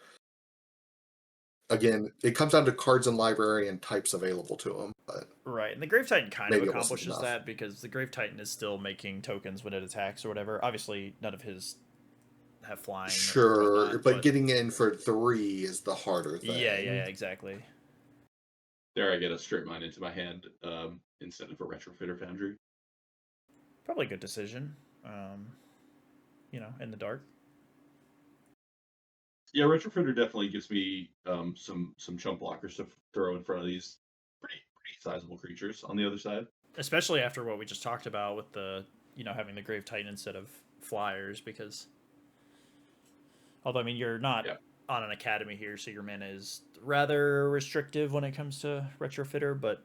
again, it comes down to cards in library and types available to them. But right, and the Grave Titan kind of maybe it wasn't accomplishes enough. that because the Grave Titan is still making tokens when it attacks or whatever. Obviously, none of his have flying. Sure, or whatnot, but getting in for 3 is the harder thing. Yeah, exactly. There I get a strip mine into my hand instead of a Retrofitter Foundry. Probably a good decision. In the dark. Yeah, Retrofitter definitely gives me some chump blockers to throw in front of these pretty sizable creatures on the other side. Especially after what we just talked about with the having the Grave Titan instead of flyers, because although I mean you're not on an academy here, so your mana is rather restrictive when it comes to Retrofitter, but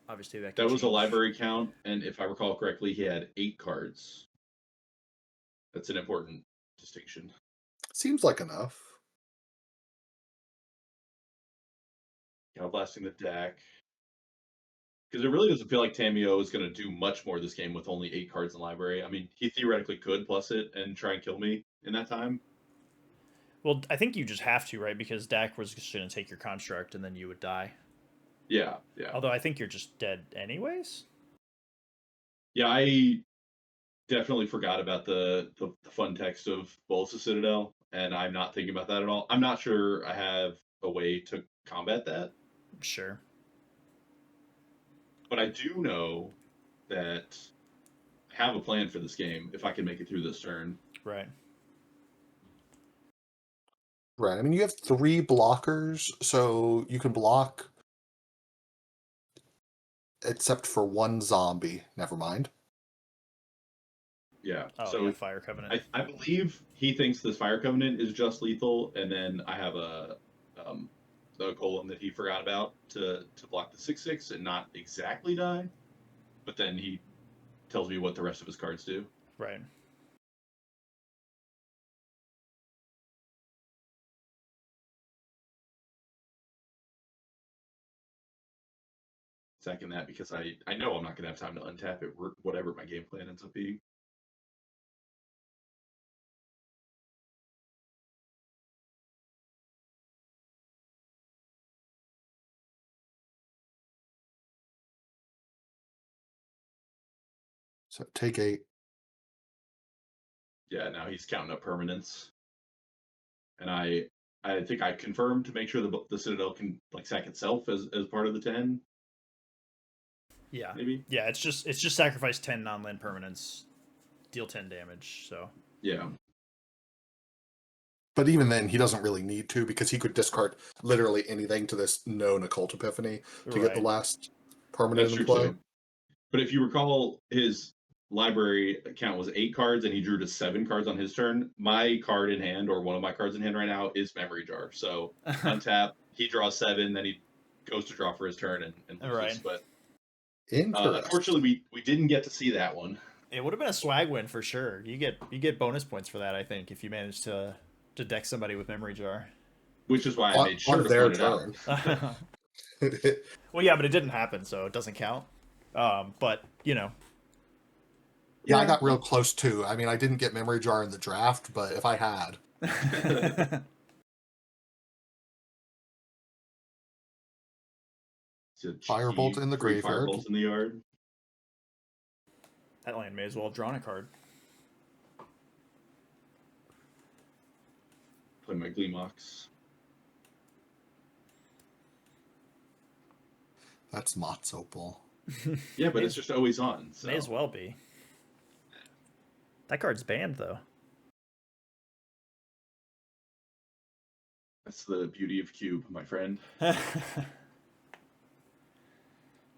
obviously that was change. a library count, and if I recall correctly, he had 8 cards. That's an important distinction. Seems like enough. Blasting the deck. Because it really doesn't feel like Tamio is going to do much more this game with only 8 cards in library. I mean, he theoretically could plus it and try and kill me in that time. Well, I think you just have to, right? Because Dak was just going to take your construct and then you would die. Yeah. Although I think you're just dead anyways. Yeah, I definitely forgot about the fun text of Bolas' Citadel, and I'm not thinking about that at all. I'm not sure I have a way to combat that. Sure. But I do know that I have a plan for this game if I can make it through this turn. Right. Right. I mean, you have 3 blockers, so you can block except for 1 zombie. Never mind. Yeah. Oh yeah, So Fire Covenant. I believe he thinks this Fire Covenant is just lethal, and then I have the golem that he forgot about to block the 6/6 and not exactly die, but then he tells me what the rest of his cards do. Right. Second that because I know I'm not gonna have time to untap it, whatever my game plan ends up being. So take 8. Yeah, now he's counting up permanents, and I think I confirmed to make sure the Citadel can like sack itself as part of the 10. Yeah. Maybe. Yeah, it's just sacrifice 10 non-land permanents, deal 10 damage. So Yeah. But even then, he doesn't really need to because he could discard literally anything to this known occult epiphany to get the right. last permanent That's in true play. too. But if you recall, his library count was 8 cards, and he drew to 7 cards on his turn. My card in hand, or one of my cards in hand right now, is Memory Jar. So untap, he draws 7, then he goes to draw for his turn and loses. Right. But Interesting. unfortunately, we didn't get to see that one. It would have been a swag win for sure. You get bonus points for that, I think, if you manage to deck somebody with Memory Jar. Which is why I made sure on to their point it out. turn. Well, yeah, but it didn't happen, so it doesn't count. But you know, Yeah, I got real close too. I mean, I didn't get Memory Jar in the draft, but if I had. Firebolt in the 3 graveyard. Firebolts in the yard. that land may as well have drawn a card. Play my Gleemox. That's Mott's Opal. Yeah, but it's just always on. So. May as well be. That card's banned though. That's the beauty of Cube, my friend.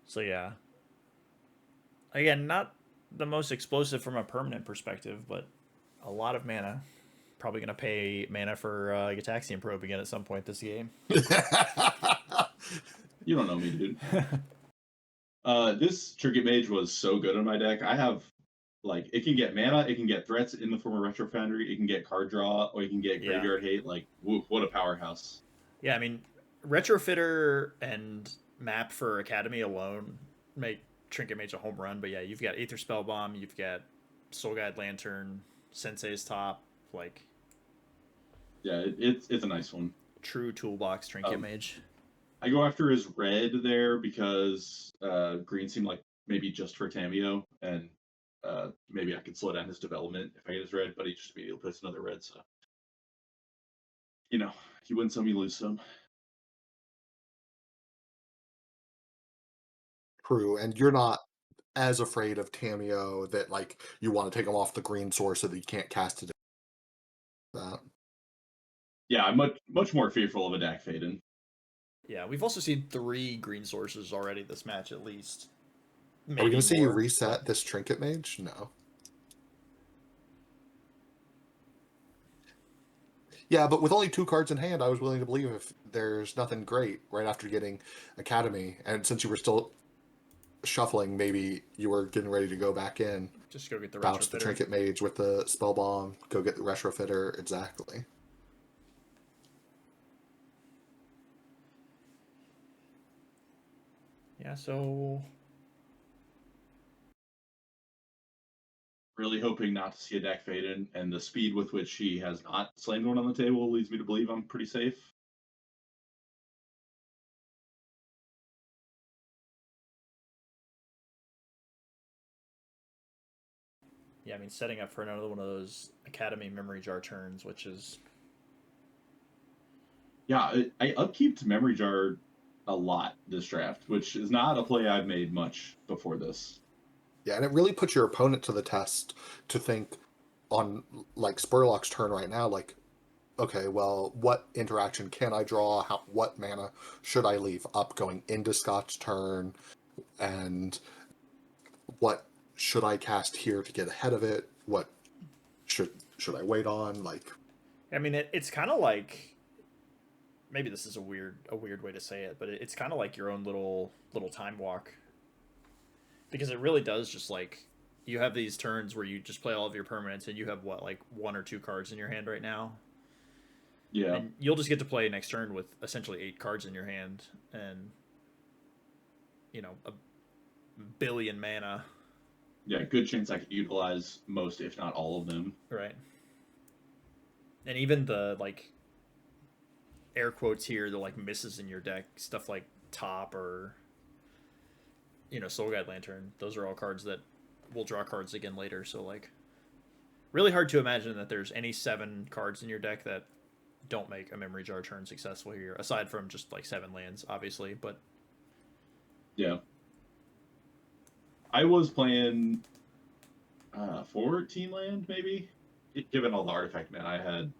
So yeah. Again, not the most explosive from a permanent perspective, but a lot of mana. Probably gonna pay mana for Gitaxian Probe again at some point this game. You don't know me, dude. This Trinket Mage was so good on my deck. I have, like, it can get mana, it can get threats in the form of Retro Foundry, it can get card draw, or it can get Graveyard Hate. Like, woo, what a powerhouse. Yeah, I mean, Retrofitter and Map for Academy alone make Trinket Mage a home run. But yeah, you've got Aether Spellbomb, you've got Soul Guide Lantern, Sensei's Top, like... Yeah, it's a nice one. True toolbox Trinket Mage. I go after his red there because green seemed like maybe just for Tameo, and maybe I could slow down his development if I get his red, but he just immediately puts another red, so... You know, you win some, you lose some. True, and you're not as afraid of Tameo that, like, you want to take him off the green source so that you can't cast it. That. Yeah, I'm much more fearful of a Dak Faden. Yeah, we've also seen 3 green sources already this match, at least. Maybe Are we going to see you reset this Trinket Mage? No. Yeah, but with only 2 cards in hand, I was willing to believe if there's nothing great right after getting Academy, and since you were still shuffling, maybe you were getting ready to go back in. Just go get the bounce Retrofitter. The Trinket Mage with the Spell Bomb, go get the Retrofitter, exactly. Yeah, so... Really hoping not to see a Dak Faden, and the speed with which he has not slammed one on the table leads me to believe I'm pretty safe. Yeah, I mean, setting up for another one of those Academy Memory Jar turns, which is... Yeah, I upkeeped Memory Jar a lot this draft, which is not a play I've made much before this. Yeah, and it really puts your opponent to the test to think on, like, Spurlock's turn right now, like, okay, well, what interaction can I draw? What mana should I leave up going into Scott's turn? And what should I cast here to get ahead of it? What should I wait on? Like, I mean, it's kind of like, maybe this is a weird way to say it, but it's kind of like your own little time walk, because it really does just like, you have these turns where you just play all of your permanents and you have what, like one or two cards in your hand right now, Yeah. and you'll just get to play next turn with essentially 8 cards in your hand, and a billion mana, Yeah, good chance I could utilize most, if not all of them. right? And even the like air quotes here, the like misses in your deck, stuff like Top or Soul Guide Lantern, those are all cards that will draw cards again later. So like, really hard to imagine that there's any 7 cards in your deck that don't make a Memory Jar turn successful here, aside from just like 7 lands, obviously. But Yeah. I was playing 14 land, maybe? Given all the artifact mana I had.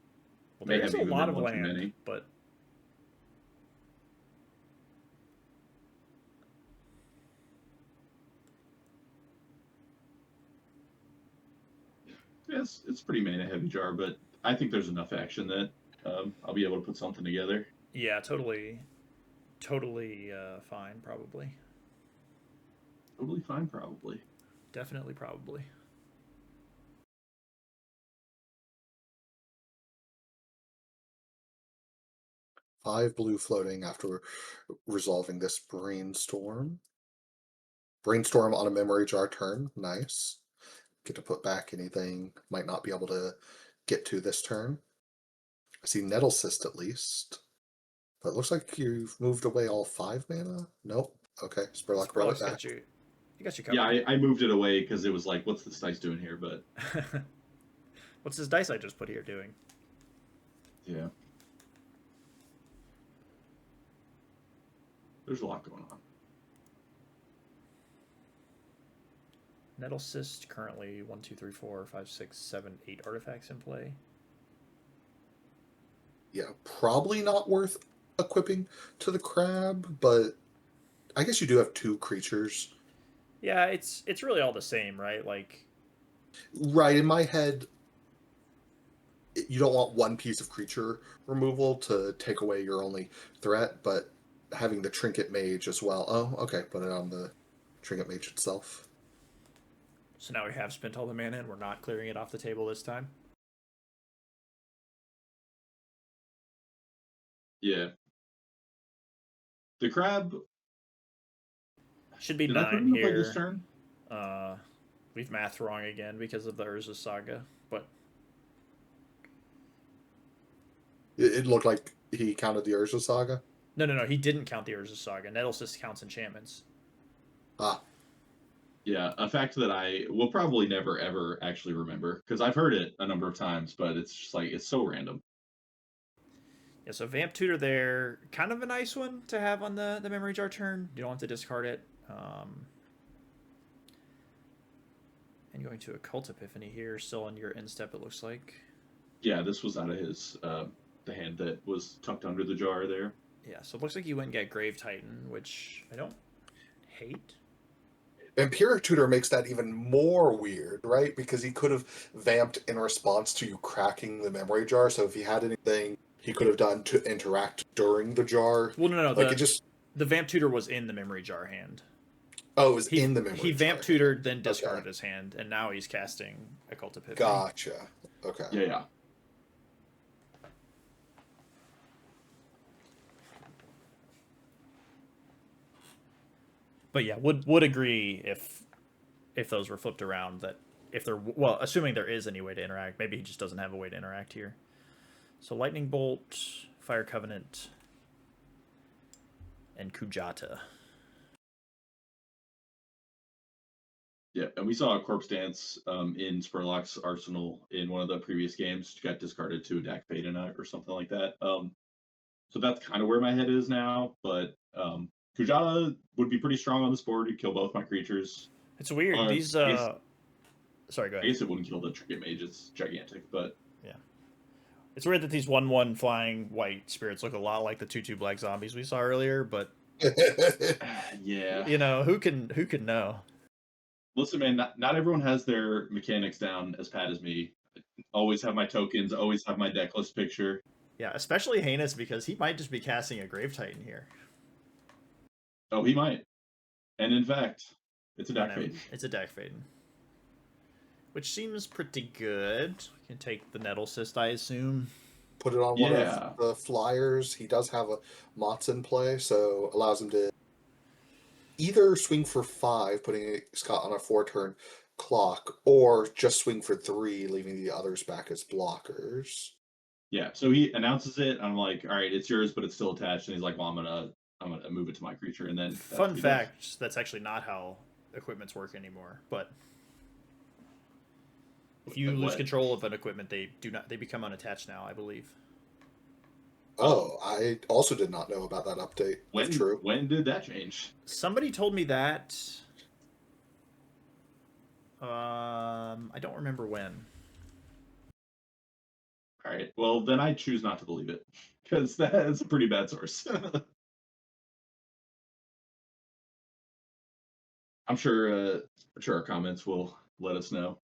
well, May there's have a even lot been of one too land, many. but Yes, it's pretty mana heavy jar, but I think there's enough action that I'll be able to put something together. yeah, totally fine, probably, Totally fine, probably. definitely, probably. 5 blue floating after resolving this brainstorm. Brainstorm on a memory jar turn. Nice. Get to put back anything might not be able to get to this turn. I see Nettle Cyst at least. But it looks like you've moved away all 5 mana? Nope. Okay, Spurlock brought it Spurlock's back. got you. He got you Yeah, covered. I moved it away because it was like, what's this dice doing here? But What's this dice I just put here doing? yeah. There's a lot going on. Nettle Cyst currently 1, 2, 3, 4, 5, 6, 7, 8 artifacts in play. Yeah, probably not worth equipping to the crab, but I guess you do have 2 creatures. Yeah, it's really all the same, right? Like, Right, in my head, you don't want one piece of creature removal to take away your only threat, but having the Trinket Mage as well. Oh, okay, put it on the Trinket Mage itself. so now we have spent all the mana and we're not clearing it off the table this time. Yeah. The crab. Should be Did I put 9 him to play this here. turn? We've mathed wrong again because of the Urza Saga, but It looked like he counted the Urza Saga. no, he didn't count the Urza Saga. Nettle Cyst counts enchantments. Ah, Yeah, a fact that I will probably never ever actually remember because I've heard it a number of times, but it's just like it's so random. Yeah, so Vamp Tutor there, kind of a nice one to have on the Memory Jar turn. You don't have to discard it. And going to a Cult Epiphany here, still on your end step, it looks like. Yeah, this was out of his the hand that was tucked under the jar there. Yeah, so it looks like you went and get Grave Titan, which I don't hate. Vampiric Tutor makes that even more weird, right? Because he could have vamped in response to you cracking the memory jar. So if he had anything he could have done to interact during the jar, Well, no, like it just the Vamp Tutor was in the Memory Jar hand. it was in the memory. He jar Vamp Tutored, hand. then discarded Okay. his hand, and now he's casting Occult Epiphany. Gotcha. Okay. Yeah. But yeah, would agree if those were flipped around, that if there, well, assuming there is any way to interact, maybe he just doesn't have a way to interact here. So Lightning Bolt, Fire Covenant, and Kujata. Yeah, and we saw a Corpse Dance in Spurlock's arsenal in one of the previous games. Got discarded to a Dak Fadena or something like that. So that's kind of where my head is now. But Kujata would be pretty strong on this board. He'd kill both my creatures. It's weird. These sorry, go I ahead. guess it wouldn't kill the Trinket Mage. It's gigantic, but Yeah. It's weird that these 1/1 flying white spirits look a lot like the 2/2 black zombies we saw earlier, but Yeah. who can know? Listen, man, not everyone has their mechanics down as pat as me. Always have my tokens, always have my deck list picture. Yeah, especially Heinous because he might just be casting a Grave Titan here. Oh, he might. And in fact, it's a deck fade. It's a deck fade. Which seems pretty good. We can take the Nettle Cyst, I assume. Put it on one of the flyers. He does have a Mott's in play, so allows him to either swing for 5, putting Scott on a 4-turn clock, or just swing for 3, leaving the others back as blockers. Yeah, so he announces it. I'm like, all right, it's yours, but it's still attached. And he's like, well, I'm gonna move it to my creature. And then fun fact, that's actually not how equipments work anymore. But if you lose control of an equipment, they become unattached now, I believe. Oh, I also did not know about that update. That's true. When did that change? Somebody told me that. I don't remember when. All right. Well, then I choose not to believe it because that's a pretty bad source. I'm sure our comments will let us know.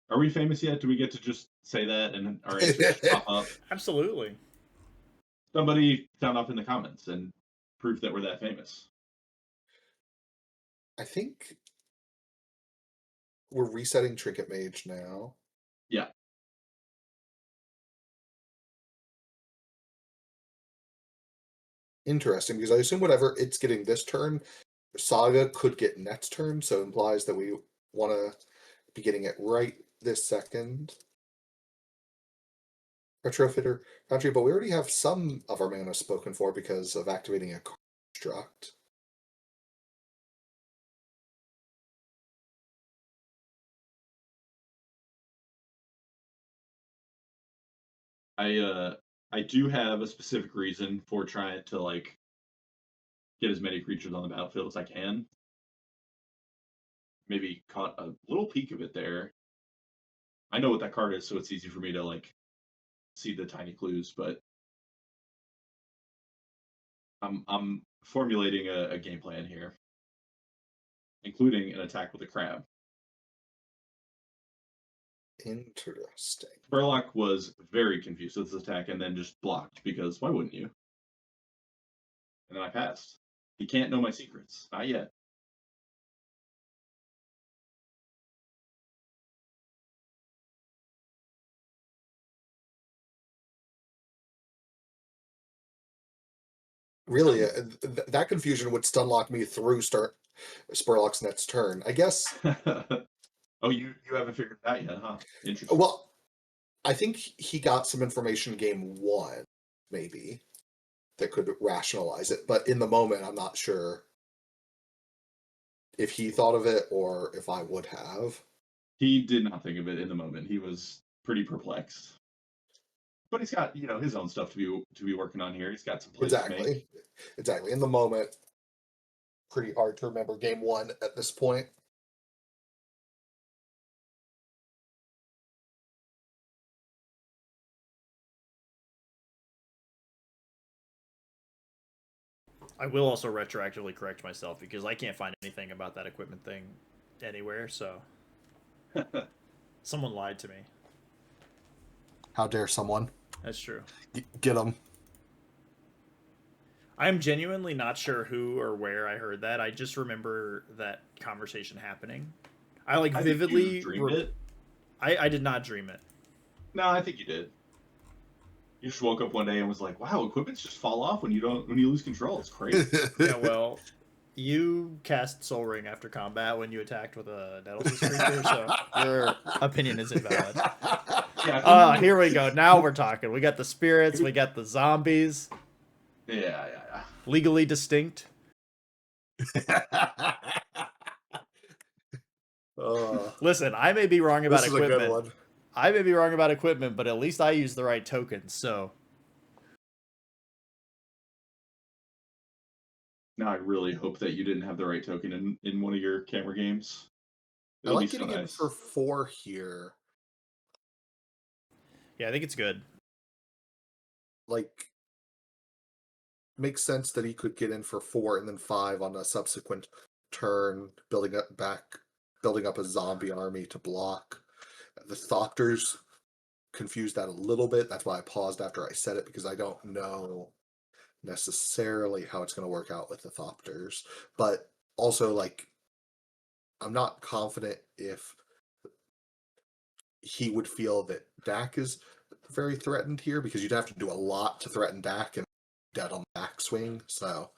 Are we famous yet? Do we get to just say that and our answers pop up? Absolutely. Somebody sound off in the comments and prove that we're that famous. I think we're resetting Trinket Mage now. Yeah. Interesting, because I assume whatever it's getting this turn, Saga could get next turn, so it implies that we want to be getting it right this second. Retrofitter Country, but we already have some of our mana spoken for because of activating a construct. I do have a specific reason for trying to like get as many creatures on the battlefield as I can. Maybe caught a little peek of it there. I know what that card is, so it's easy for me to like see the tiny clues, but I'm formulating a game plan here, including an attack with a crab. Interesting. Spurlock was very confused with this attack and then just blocked because why wouldn't you? And then I passed. He can't know my secrets. Not yet. Really, that confusion would stunlock me through Spurlock's next turn. I guess. Oh, you haven't figured it out yet, huh? Interesting. Well, I think he got some information game 1, maybe, that could rationalize it. But in the moment, I'm not sure if he thought of it or if I would have. He did not think of it in the moment. He was pretty perplexed. But he's got, his own stuff to be working on here. He's got some plays to make. Exactly. In the moment, pretty hard to remember game 1 at this point. I will also retroactively correct myself because I can't find anything about that equipment thing anywhere, so someone lied to me. How dare someone? That's true. Get them. I'm genuinely not sure who or where I heard that. I just remember that conversation happening. I vividly you dreamed it. I did not dream it. No, I think you did. You just woke up one day and was like, "Wow, equipments just fall off when you lose control. It's crazy." Yeah, well, you cast Soul Ring after combat when you attacked with a Nettle Cyst creature, so your opinion is invalid. Yeah. Here we go. Now we're talking. We got the spirits. We got the zombies. Yeah. Legally distinct. Listen, I may be wrong about equipment. This is a good one. I may be wrong about equipment, but at least I use the right tokens, so. Now I really hope that you didn't have the right token in one of your camera games. I like getting in for 4 here. Yeah, I think it's good. Like, makes sense that he could get in for 4 and then 5 on a subsequent turn, building up a zombie army to block. The Thopters confused that a little bit. That's why I paused after I said it, because I don't know necessarily how it's going to work out with the Thopters. But also, like, I'm not confident if he would feel that Dak is very threatened here, because you'd have to do a lot to threaten Dak and dead on the backswing. So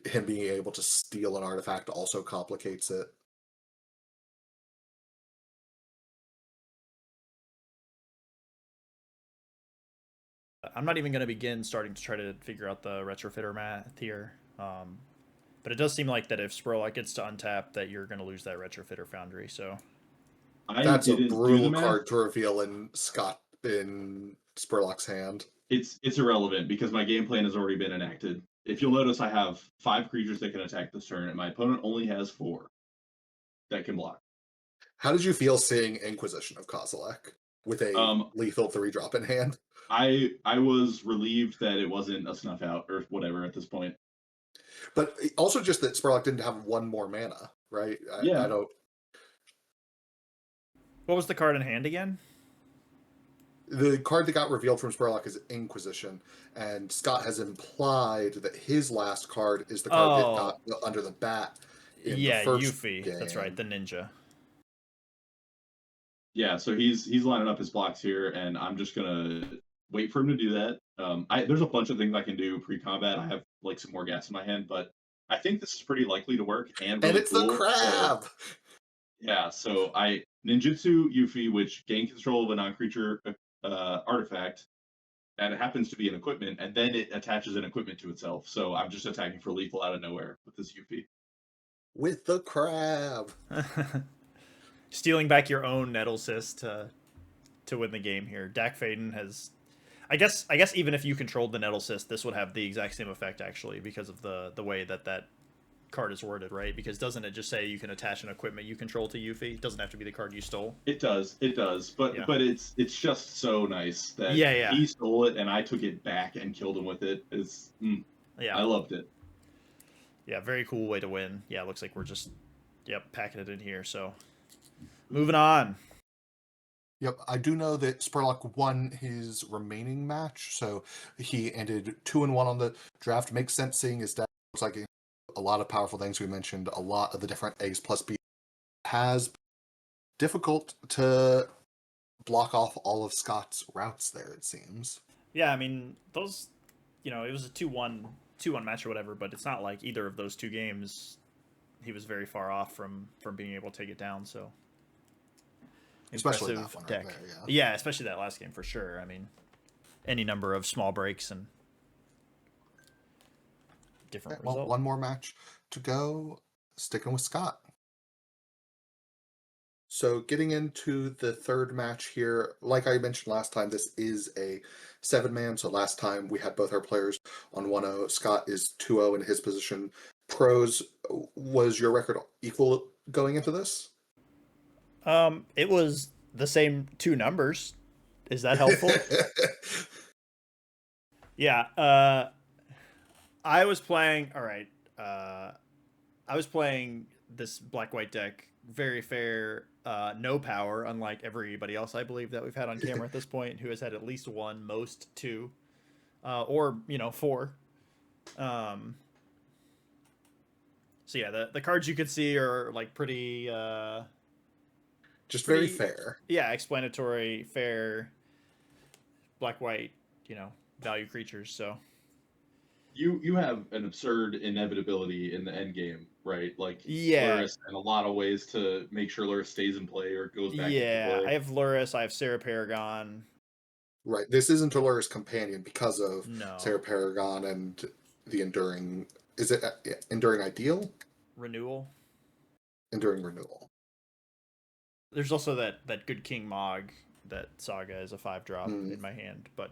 him being able to steal an artifact also complicates it. I'm not even going to begin starting to try to figure out the retrofitter math here. But it does seem like that if Spurlock gets to untap, that you're going to lose that retrofitter foundry. So I That's a didn't do the brutal math. card to reveal in Spurlock's hand. It's irrelevant because my game plan has already been enacted. If you'll notice, I have 5 creatures that can attack this turn, and my opponent only has 4 that can block. How did you feel seeing Inquisition of Kozilek with a lethal 3-drop in hand? I was relieved that it wasn't a snuff out or whatever at this point. But also just that Spurlock didn't have 1 more mana, right? Yeah. I don't. what was the card in hand again? The card that got revealed from Spurlock is Inquisition, and Scott has implied that his last card is the card that got under the bat in the first Yuffie. game. That's right, the ninja. Yeah, so he's lining up his blocks here, and I'm just gonna wait for him to do that. There's a bunch of things I can do pre-combat. I have like some more gas in my hand, but I think this is pretty likely to work and really And it's cool. the crab! So, yeah, so I ninjutsu Yuffie, which gain control of a non-creature artifact, and it happens to be an equipment, and then it attaches an equipment to itself. So I'm just attacking for lethal out of nowhere with this Yuffie. With the crab! Stealing back your own Nettlesys to win the game here. Dak Faden has, I guess even if you controlled the Nettlesys, this would have the exact same effect actually, because of the way that card is worded, right? Because doesn't it just say you can attach an equipment you control to Yuffie? It doesn't have to be the card you stole. It does, but Yeah. but it's just so nice that he stole it and I took it back and killed him with it. I loved it. Yeah, very cool way to win. Yeah, looks like we're just packing it in here. So moving on. Yep, I do know that Spurlock won his remaining match, so he ended 2-1 on the draft. Makes sense seeing his deck looks like a lot of powerful things. We mentioned a lot of the different A's plus B has been difficult to block off all of Scott's routes there, it seems. Yeah, I mean those, it was a 2-1 match or whatever, but it's not like either of those 2 games he was very far off from being able to take it down. So especially impressive that one deck. right there, yeah, especially that last game for sure. I mean, any number of small breaks and different results. Well, one more match to go, sticking with Scott. So getting into the third match here, like I mentioned last time, this is a 7-man. So last time we had both our players on 1-0. Scott is 2-0 in his position. Prose, was your record equal going into this? It was the same 2 numbers. Is that helpful? Yeah. I was playing. All right. I was playing this black-white deck, very fair, no power, unlike everybody else I believe that we've had on camera at this point, who has had at least 1, most 2, or 4. So yeah, the cards you could see are like pretty. Just very fair. Yeah, explanatory, fair, black-white, value creatures. So. You have an absurd inevitability in the end game, right? Like Luris, and a lot of ways to make sure Luris stays in play or goes back into play. I have Luris, I have Sarah Paragon. Right. This isn't a Luris companion because of Sarah Paragon and the Enduring. Is it Enduring Ideal? Renewal. Enduring Renewal. There's also that Good King Mog, that Saga is a 5-drop in my hand. But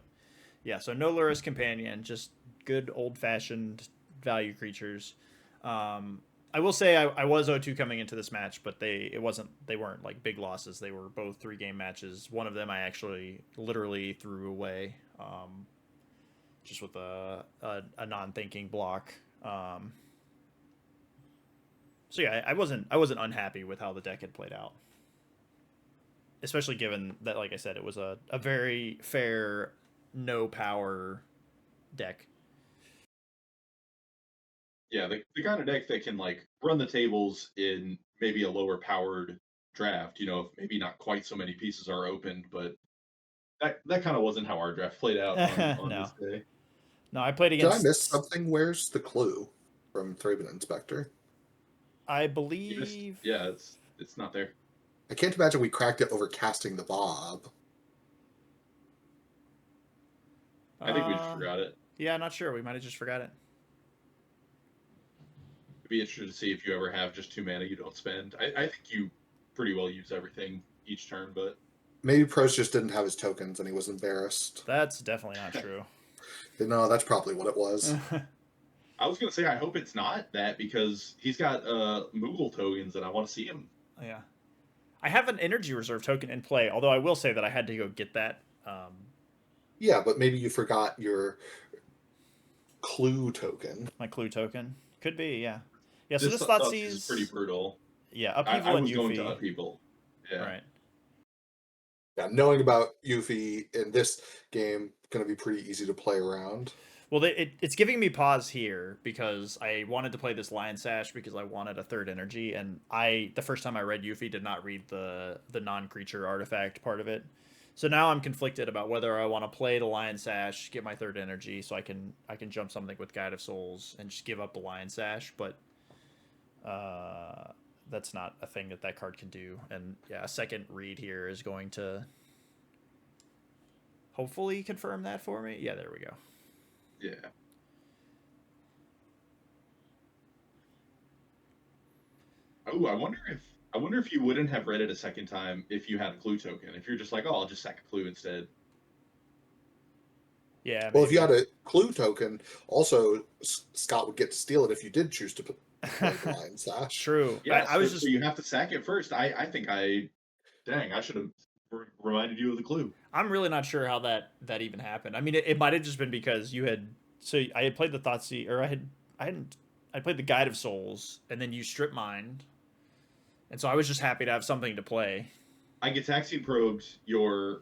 yeah, so no Luris companion, just good old-fashioned value creatures. I will say I was 0-2 coming into this match, but they weren't like big losses. They were both 3-game matches. One of them I actually literally threw away, just with a non-thinking block. So yeah, I wasn't unhappy with how the deck had played out, especially given that, like I said, it was a very fair no power deck. Yeah, the kind of deck that can like run the tables in maybe a lower powered draft. If maybe not quite so many pieces are opened, but that kind of wasn't how our draft played out on No, this day. no, I played Did I against. miss something? Where's the clue from Thraben Inspector? I You missed, believe. yeah, it's not there. I can't imagine we cracked it over casting the Bob. I think we just forgot it. Yeah, not sure. We might have just forgot it. It'd be interesting to see if you ever have just 2 mana you don't spend. I think you pretty well use everything each turn, but Maybe Prose just didn't have his tokens and he was embarrassed. That's definitely not true. No, that's probably what it was. I was gonna say I hope it's not that because he's got Moogle tokens and I want to see him. Yeah, I have an energy reserve token in play. Although I will say that I had to go get that. Yeah, but maybe you forgot your clue token. My clue token could be. Yeah. Yeah. So This this Thoughtseize is pretty Thoughtseize. brutal. Yeah, I upheaval and was going to Yuffie. upheaval. Yeah. Right. Yeah, knowing about Yuffie in this game, going to be pretty easy to play around. Well, it's giving me pause here because I wanted to play this Lion Sash because I wanted a third energy, and the first time I read Yuffie did not read the non-creature artifact part of it. So now I'm conflicted about whether I want to play the Lion Sash, get my third energy, so I can jump something with Guide of Souls and just give up the Lion Sash, but that's not a thing that card can do. And yeah, a second read here is going to hopefully confirm that for me. Yeah, there we go. Yeah. Oh, I wonder if you wouldn't have read it a second time if you had a clue token. If you're just like, oh, I'll just sack a clue instead. Yeah. Well, Maybe. if you had a clue token, also Scott would get to steal it if you did choose to play Lion Sash. True. Yeah, I was just. So you have to sack it first. I think dang, I should have reminded you of the clue. I'm really not sure how that even happened. I mean, it might have just been because you had. So I had played the Thoughtseize, or I played the Guide of Souls, and then you strip mined, and so I was just happy to have something to play. I Gitaxian probed your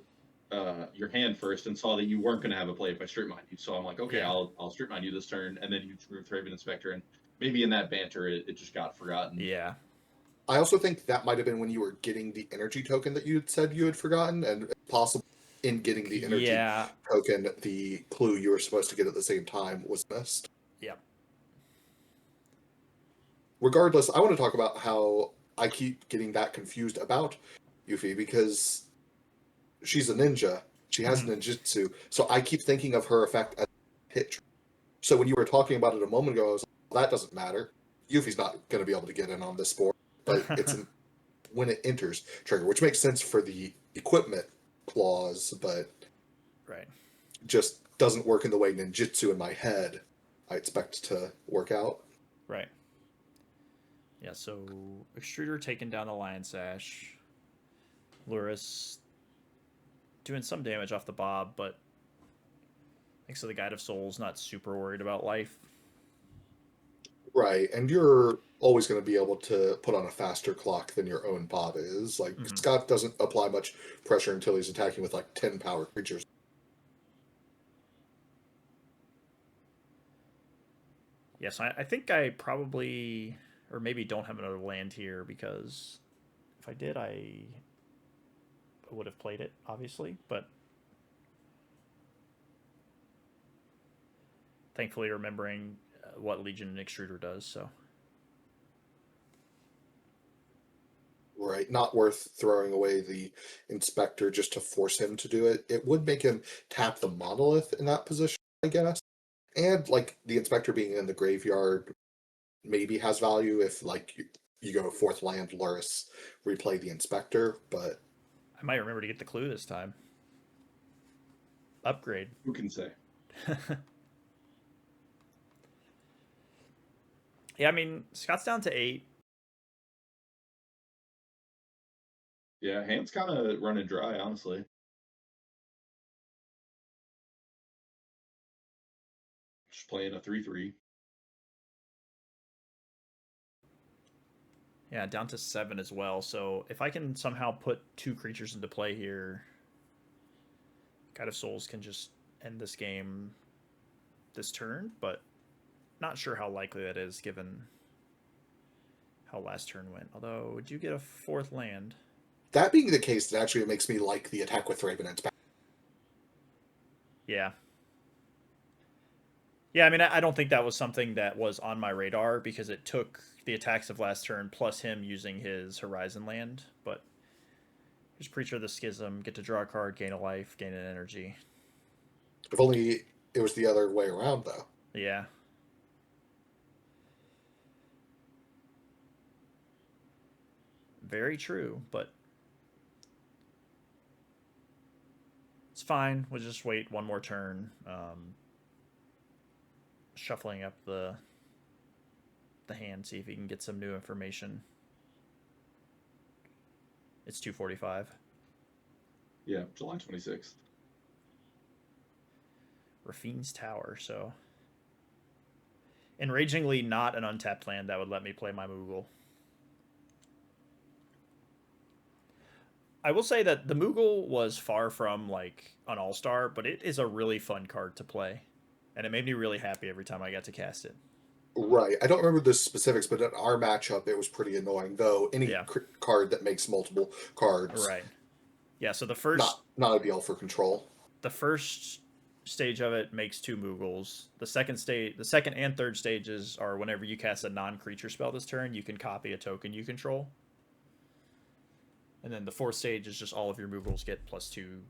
hand first and saw that you weren't going to have a play if I strip mine you. So I'm like, okay, Yeah. I'll strip mine you this turn, and then you drew Thraben Inspector, and maybe in that banter it just got forgotten. Yeah. I also think that might have been when you were getting the energy token that you had said you had forgotten, and possibly in getting the energy token, the clue you were supposed to get at the same time was missed. Yep. Regardless, I want to talk about how I keep getting that confused about Yuffie because she's a ninja. She has ninjutsu. So I keep thinking of her effect as a hit trigger. So when you were talking about it a moment ago, I was like, well, that doesn't matter. Yuffie's not going to be able to get in on this board. But it's when it enters trigger, which makes sense for the equipment clause, but right, just doesn't work in the way ninjutsu in my head I expect to work out. Right. Yeah, so Extruder taking down the Lion Sash. Luris doing some damage off the Bob, but thanks to the Guide of Souls, not super worried about life. Right, and you're always going to be able to put on a faster clock than your own Bob is. Like, Scott doesn't apply much pressure until he's attacking with, like, 10 power creatures. Yes, I think I probably, or maybe don't have another land here, because if I did, I would have played it, obviously, but thankfully remembering what Legion and Extruder does, so. Right, not worth throwing away the Inspector just to force him to do it. It would make him tap the Monolith in that position, I guess. And, like, the Inspector being in the graveyard maybe has value if, like, you go 4th land, Luris, replay the Inspector, but... I might remember to get the clue this time. Upgrade. Who can say? Yeah, I mean, Scott's down to 8. Yeah, hand's kind of running dry, honestly. Just playing a 3/3. Yeah, down to 7 as well. So if I can somehow put 2 creatures into play here, God of Souls can just end this game this turn, but not sure how likely that is given how last turn went. Although, would you get a 4th land? That being the case, it actually makes me like the attack with Raven. It's Yeah. Yeah, I mean, I don't think that was something that was on my radar because it took the attacks of last turn plus him using his Horizon land. But here's Preacher of the Schism, get to draw a card, gain a life, gain an energy. If only it was the other way around, though. Yeah. Very true, but it's fine. We'll just wait one more turn. Shuffling up the hand, see if he can get some new information. It's 2:45. Yeah, July 26th. Rafine's Tower, so enragingly not an untapped land that would let me play my Moogle. I will say that the Moogle was far from like an all-star, but it is a really fun card to play. And it made me really happy every time I got to cast it. Right. I don't remember the specifics, but in our matchup, it was pretty annoying. Though any Yeah. card that makes multiple cards, Right. Yeah, so the not ideal for control. first stage of it makes 2 Moogles. The second and third stages are whenever you cast a non-creature spell this turn, you can copy a token you control. And then the 4th stage is just all of your Moogles get +2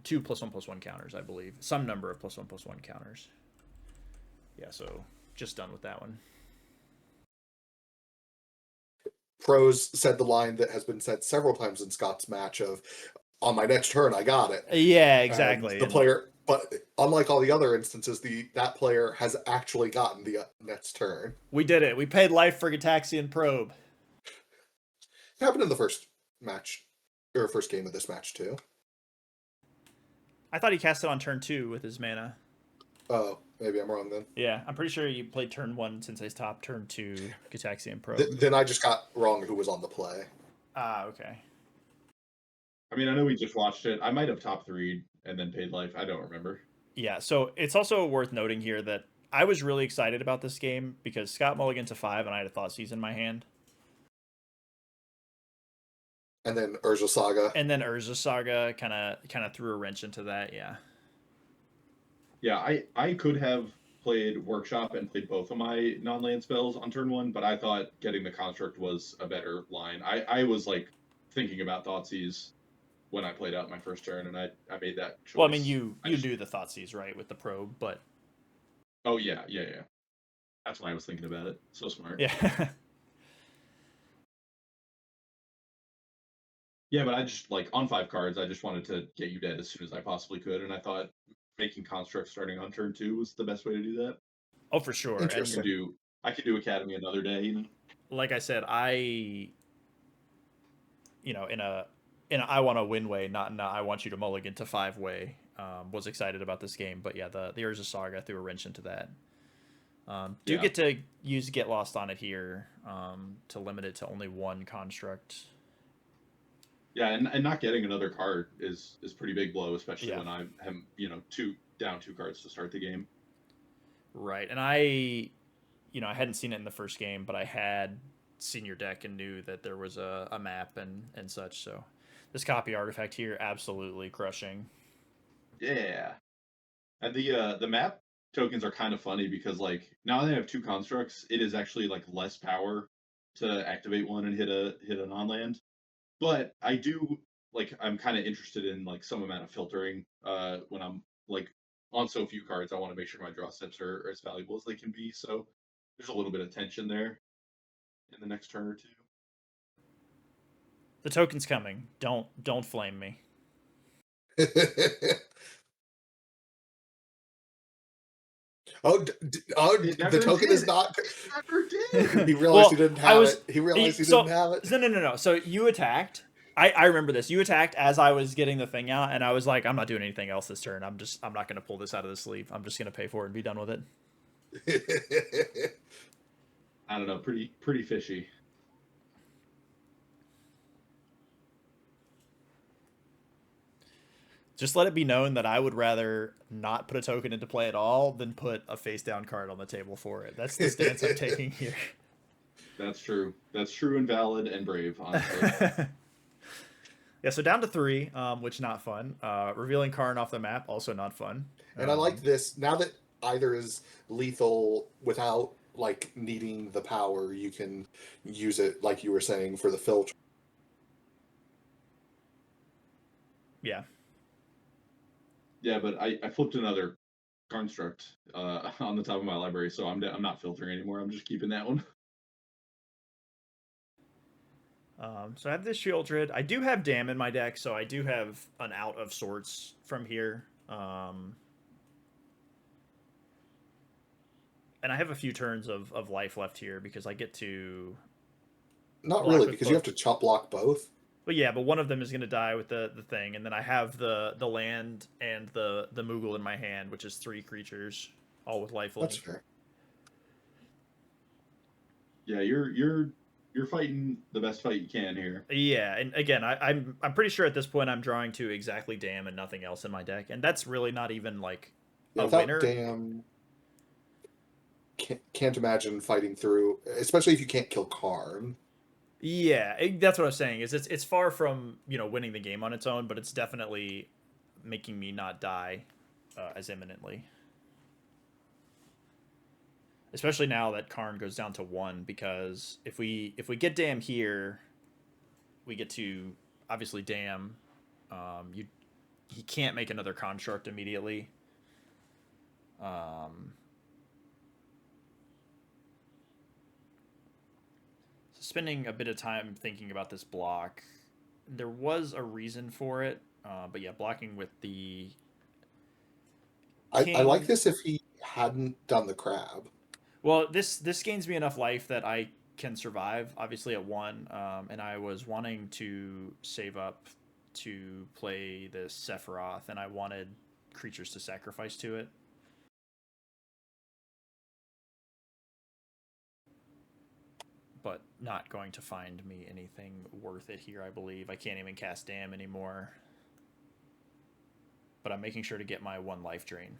+1/+1 counters, I believe. Some number of +1/+1 counters. Yeah, so just done with that one. Prose said the line that has been said several times in Scott's match of, "On my next turn, I got it." Yeah, exactly. And the player, but unlike all the other instances, that player has actually gotten the next turn. We did it. We paid life for Gitaxian Probe. It happened in the first match, or first game of this match too. I thought he cast it on turn 2 with his mana. Oh, maybe I'm wrong then. Yeah, I'm pretty sure you played turn 1 since I stopped turn 2 Gitaxian Probe. Then I just got wrong who was on the play. Ah, okay. I mean, I know we just watched it. I might have top 3'd and then paid life. I don't remember. Yeah, so it's also worth noting here that I was really excited about this game because Scott mulliganed to 5 and I had a Thoughtseize in my hand. And then Urza Saga. And then Urza Saga kind of threw a wrench into that, yeah. Yeah, I could have played Workshop and played both of my non-land spells on turn 1, but I thought getting the Construct was a better line. I was like thinking about Thoughtseize when I played out my first turn, and I made that choice. Well, I mean, you do the Thoughtseize, right, with the Probe, but... Oh, yeah. That's why I was thinking about it. So smart. Yeah. Yeah, but I just, like, on 5 cards, I just wanted to get you dead as soon as I possibly could, and I thought making Construct starting on turn 2 was the best way to do that. Oh, for sure. Interesting. I could do Academy another day, you know? Like I said, in a I want to win way, not in a I want you to mulligan to 5 way, was excited about this game. But yeah, the Urza Saga threw a wrench into that. Get to use Get Lost on it here to limit it to only 1 construct. Yeah, and not getting another card is pretty big blow, especially when I am, down 2 cards to start the game. Right, and I hadn't seen it in the first game, but I had seen your deck and knew that there was a map and such. So this copy artifact here, absolutely crushing. Yeah, and the map tokens are kind of funny because like now they have 2 constructs, it is actually like less power to activate one and hit a non-land. But I do I'm kind of interested in like some amount of filtering when I'm like on so few cards. I want to make sure my draw steps are as valuable as they can be. So there's a little bit of tension there in the next turn or 2. The token's coming. Don't flame me. It The never token did. is not. It never did. He realized Well, he didn't I have was it. He realized he so didn't have it. no. So you attacked. I remember this. You attacked as I was getting the thing out, and I was like, I'm not doing anything else this turn. I'm not going to pull this out of the sleeve. I'm just going to pay for it and be done with it. I don't know. Pretty fishy. Just let it be known that I would rather not put a token into play at all than put a face down card on the table for it. That's the stance I'm taking here. That's true. That's true and valid and brave, honestly. Yeah, so down to 3, which not fun. Revealing Karn off the map, also not fun. And I like this. Now that either is lethal without like needing the power, you can use it like you were saying for the filter. Yeah. Yeah, but I flipped another construct on the top of my library, so I'm not filtering anymore. I'm just keeping that one. So I have this Shieldred. I do have Dam in my deck, so I do have an out of sorts from here. And I have a few turns of life left here because I get to... Not really, because you have to chop block both. But yeah, but one of them is going to die with the thing, and then I have the land and the Moogle in my hand, which is 3 creatures, all with lifelink. That's fair. Yeah, you're fighting the best fight you can here. Yeah, and again, I'm pretty sure at this point I'm drawing to exactly Dam and nothing else in my deck, and that's really not even like a winner. Dam, can't imagine fighting through, especially if you can't kill Karn. Yeah, that's what I was saying. Is it's far from winning the game on its own, but it's definitely making me not die as imminently. Especially now that Karn goes down to 1, because if we get Dam here, we get to obviously Dam. He can't make another construct immediately. Spending a bit of time thinking about this block. There was a reason for it, but yeah, blocking with the I like this if he hadn't done the crab. Well, this gains me enough life that I can survive, obviously at 1, and I was wanting to save up to play this Sephiroth, and I wanted creatures to sacrifice to it. But not going to find me anything worth it here, I believe. I can't even cast Dam anymore. But I'm making sure to get my 1 life drain.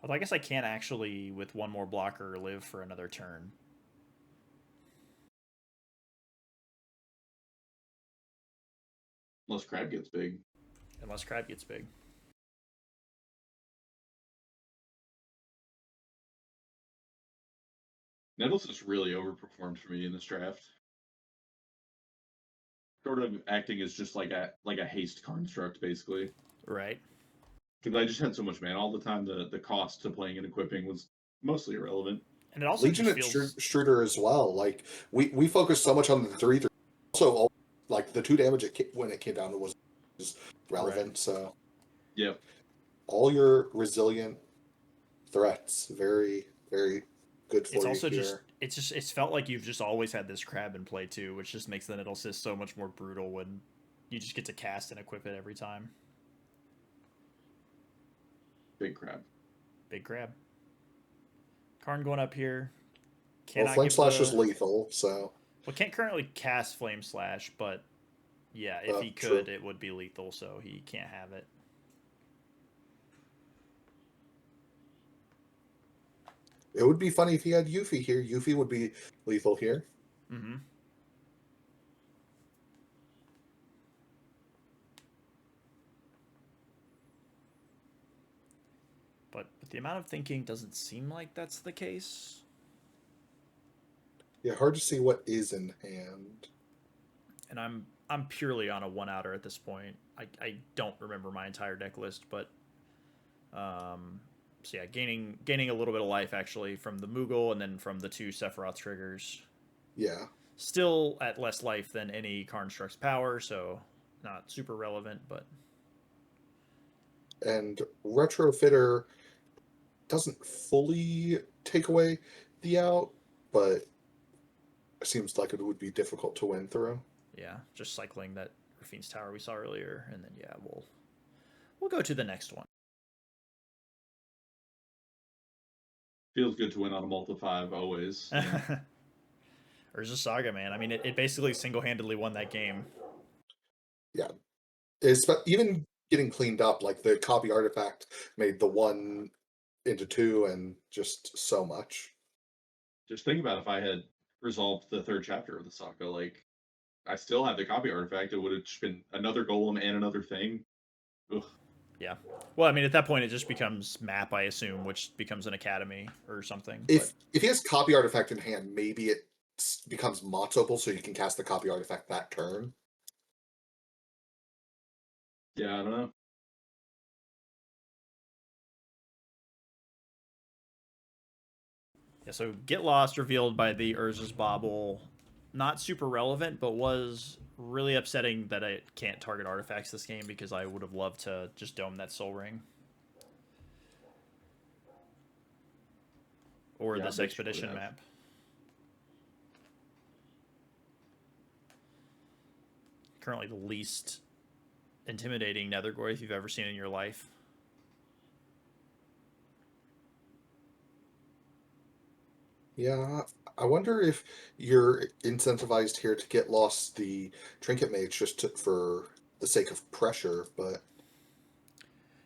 Although I guess I can't actually, with 1 more blocker, live for another turn. Unless Crab gets big. Unless Crab gets big. Nettles just really overperformed for me in this draft. Sort of acting as just like a haste construct, basically. Right. Because I just had so much mana all the time. The cost to playing and equipping was mostly irrelevant. And it also Legion just and feels... Struder as well. Like we focused so much on the 3/3. Also, like the 2 damage when it came down to was relevant. Right. So, yep. All your resilient threats, very very good for it's you also here. It's felt like you've just always had this crab in play too, which just makes the Nettle Sys so much more brutal when you just get to cast and equip it every time. Big crab. Big crab. Karn going up here. Well, Flame Slash is lethal, so... Well, can't currently cast Flame Slash, but yeah, if he could, it would be lethal, so he can't have it. It would be funny if he had Yuffie here. Yuffie would be lethal here. Mm-hmm. But with the amount of thinking, doesn't seem like that's the case. Yeah, hard to see what is in hand. And I'm purely on a 1-outer at this point. I don't remember my entire deck list, but so yeah, gaining a little bit of life actually from the Moogle and then from the 2 Sephiroth triggers. Yeah. Still at less life than any Construct's power, so not super relevant, but and Retrofitter doesn't fully take away the out, but it seems like it would be difficult to win through. Yeah, just cycling that Rafine's Tower we saw earlier, and then yeah, we'll go to the next one. Feels good to win on a multi-5 always. Yeah. Urza Saga, man. I mean, it basically single-handedly won that game. Yeah, even getting cleaned up, like the copy artifact made the 1 into 2 and just so much. Just think about if I had resolved the 3rd chapter of the saga, like I still have the copy artifact. It would have just been another golem and another thing. Ugh. Yeah. Well, I mean, at that point, it just becomes map, I assume, which becomes an academy or something. If he has copy artifact in hand, maybe it becomes Motzopal, so you can cast the copy artifact that turn. Yeah, I don't know. Yeah, so Get Lost revealed by the Urza's Bauble. Not super relevant, but was really upsetting that I can't target artifacts this game because I would have loved to just dome that Soul Ring. Or Yeah, this expedition map. Currently the least intimidating Nethergoyf you've ever seen in your life. Yeah, I wonder if you're incentivized here to get lost the Trinket Mage for the sake of pressure, but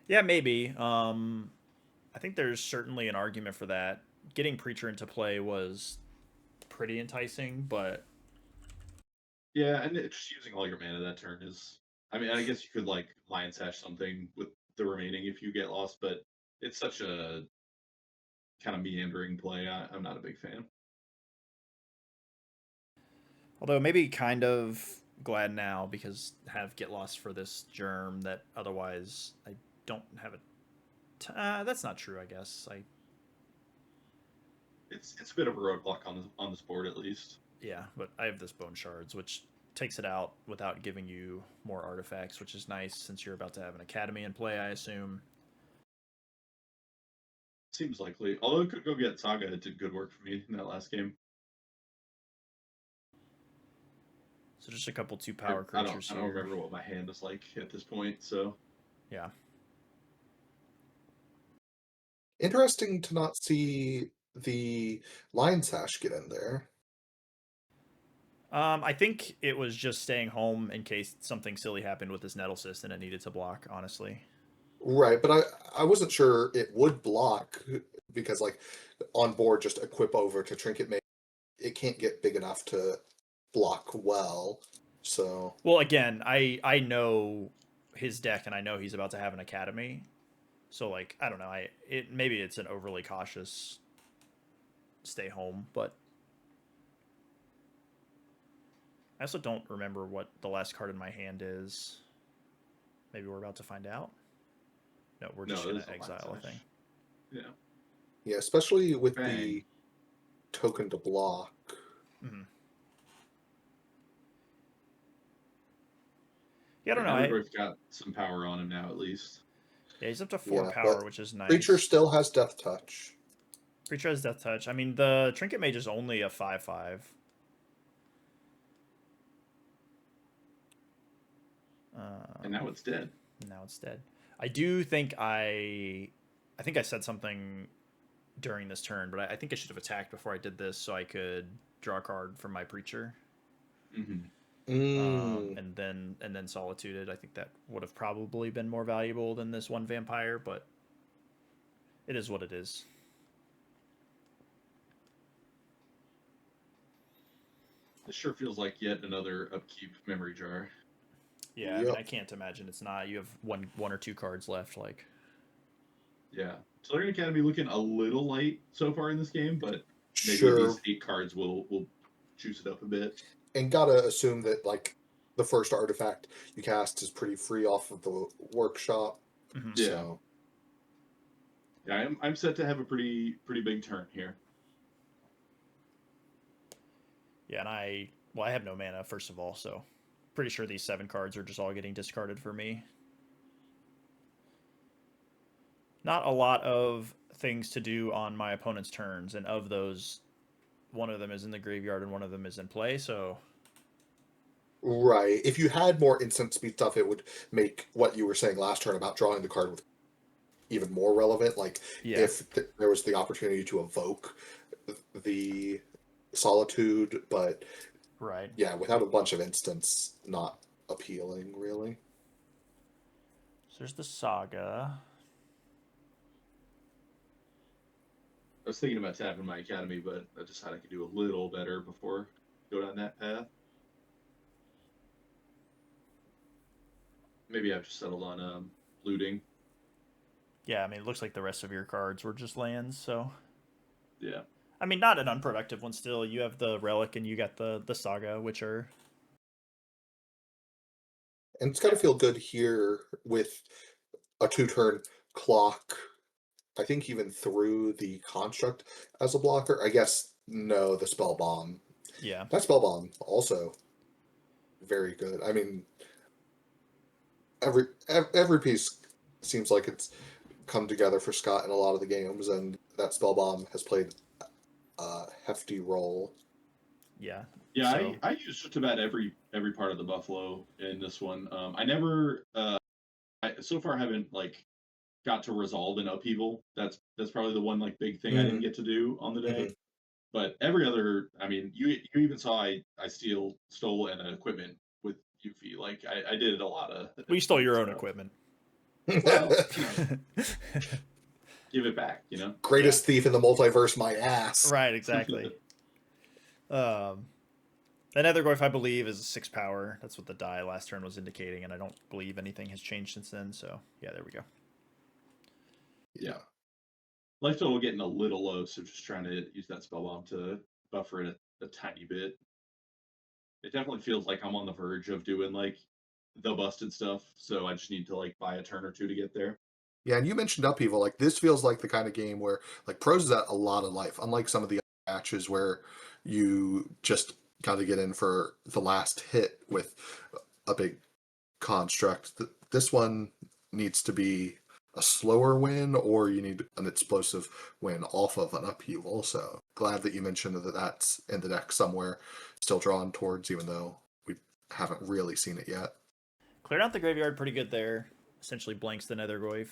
yeah, maybe. I think there's certainly an argument for that. Getting Preacher into play was pretty enticing, but yeah, and just using all your mana that turn is. I mean, I guess you could like Lion Sash something with the remaining if you get lost, but it's such a kind of meandering play. I'm not a big fan. although maybe kind of glad now because have Get Lost for this germ that otherwise I don't have a. That's not true. I guess It's a bit of a roadblock on this board at least. yeah, but I have this Bone Shards, which takes it out without giving you more artifacts, which is nice since you're about to have an academy in play, I assume. Seems likely. Although it could go get Saga, it did good work for me in that last game. So just a couple 2-power creatures I don't remember what my hand is like at this point, so yeah. interesting to not see the Lion Sash get in there. I think it was just staying home in case something silly happened with this Nettlecyst and it needed to block, honestly. Right, but I wasn't sure it would block because like on board just equip over to Trinket Mage, it can't get big enough to block well. So Well, again, I know his deck and I know he's about to have an academy. So like, I don't know, maybe it's an overly cautious stay home, but I also don't remember what the last card in my hand is. Maybe we're about to find out. No, we're just gonna exile a thing. Yeah. Yeah, especially with Bang. the token to block. Mm-hmm. Yeah, I don't know. Nethergoyf's got some power on him now, at least. Yeah, he's up to 4 Yeah, power, but which is nice. Preacher still has Death Touch. Preacher has Death Touch. I mean, the Trinket Mage is only a 5/5. And now it's dead. Now it's dead. I do think I think I said something during this turn, but I think I should have attacked before I did this so I could draw a card from my Preacher. Mm-hmm. And then Solituded. I think that would have probably been more valuable than this one Vampire, but it is what it is. This sure feels like yet another upkeep memory jar. Yeah, yep. I mean, I can't imagine it's not. You have one or two cards left, like. Yeah. Solarian Academy looking a little light so far in this game, but maybe sure. these 8 cards will juice it up a bit. And gotta assume that like the first artifact you cast is pretty free off of the workshop. Mm-hmm. Yeah. So. Yeah, I'm set to have a pretty big turn here. Yeah, and I have no mana first of all, so pretty sure these 7 cards are just all getting discarded for me. not a lot of things to do on my opponent's turns, and of those, one of them is in the graveyard and one of them is in play. So Right. If you had more instant speed stuff, it would make what you were saying last turn about drawing the card with even more relevant. Like yeah, if there was the opportunity to evoke the solitude, but right. yeah, without a bunch of instants, not appealing really. So there's the Saga. I was thinking about tapping my academy, but I decided I could do a little better before go down that path. Maybe I've just settled on looting. Yeah, I mean, it looks like the rest of your cards were just lands. So Yeah. I mean, not an unproductive one. Still, you have the Relic and you got the Saga, which are And it's got to feel good here with a 2-turn clock. I think even through the construct as a blocker. I guess no, the spell bomb. yeah. That spell bomb also very good. I mean, every piece seems like it's come together for Scott in a lot of the games, and that spell bomb has played a hefty role. Yeah. Yeah, So I used just about every part of the buffalo in this one. I never I so far haven't like got to resolve an upheaval. That's probably the one like big thing I didn't get to do on the day. But every other, I mean, you even saw I stole an equipment with Yuffie. Like I did a lot of we stole your own stuff. equipment. Well, give it back, Greatest thief in the multiverse, my ass. Right, exactly. The Nethergoyf, I believe, is 6 power. That's what the die last turn was indicating, and I don't believe anything has changed since then. So yeah, there we go. Yeah. Life total getting a little low, so just trying to use that spell bomb to buffer it a tiny bit. It definitely feels like I'm on the verge of doing like the busted stuff, so I just need to like buy a turn or two to get there. Yeah, and you mentioned upheaval. Like this feels like the kind of game where like Prose is at a lot of life, unlike some of the other matches where you just got to get in for the last hit with a big construct. This one needs to be a slower win, or you need an explosive win off of an upheaval. So glad that you mentioned that that's in the deck somewhere, still drawn towards, even though we haven't really seen it yet. Cleared out the graveyard pretty good there. Essentially blanks the Nethergoyf.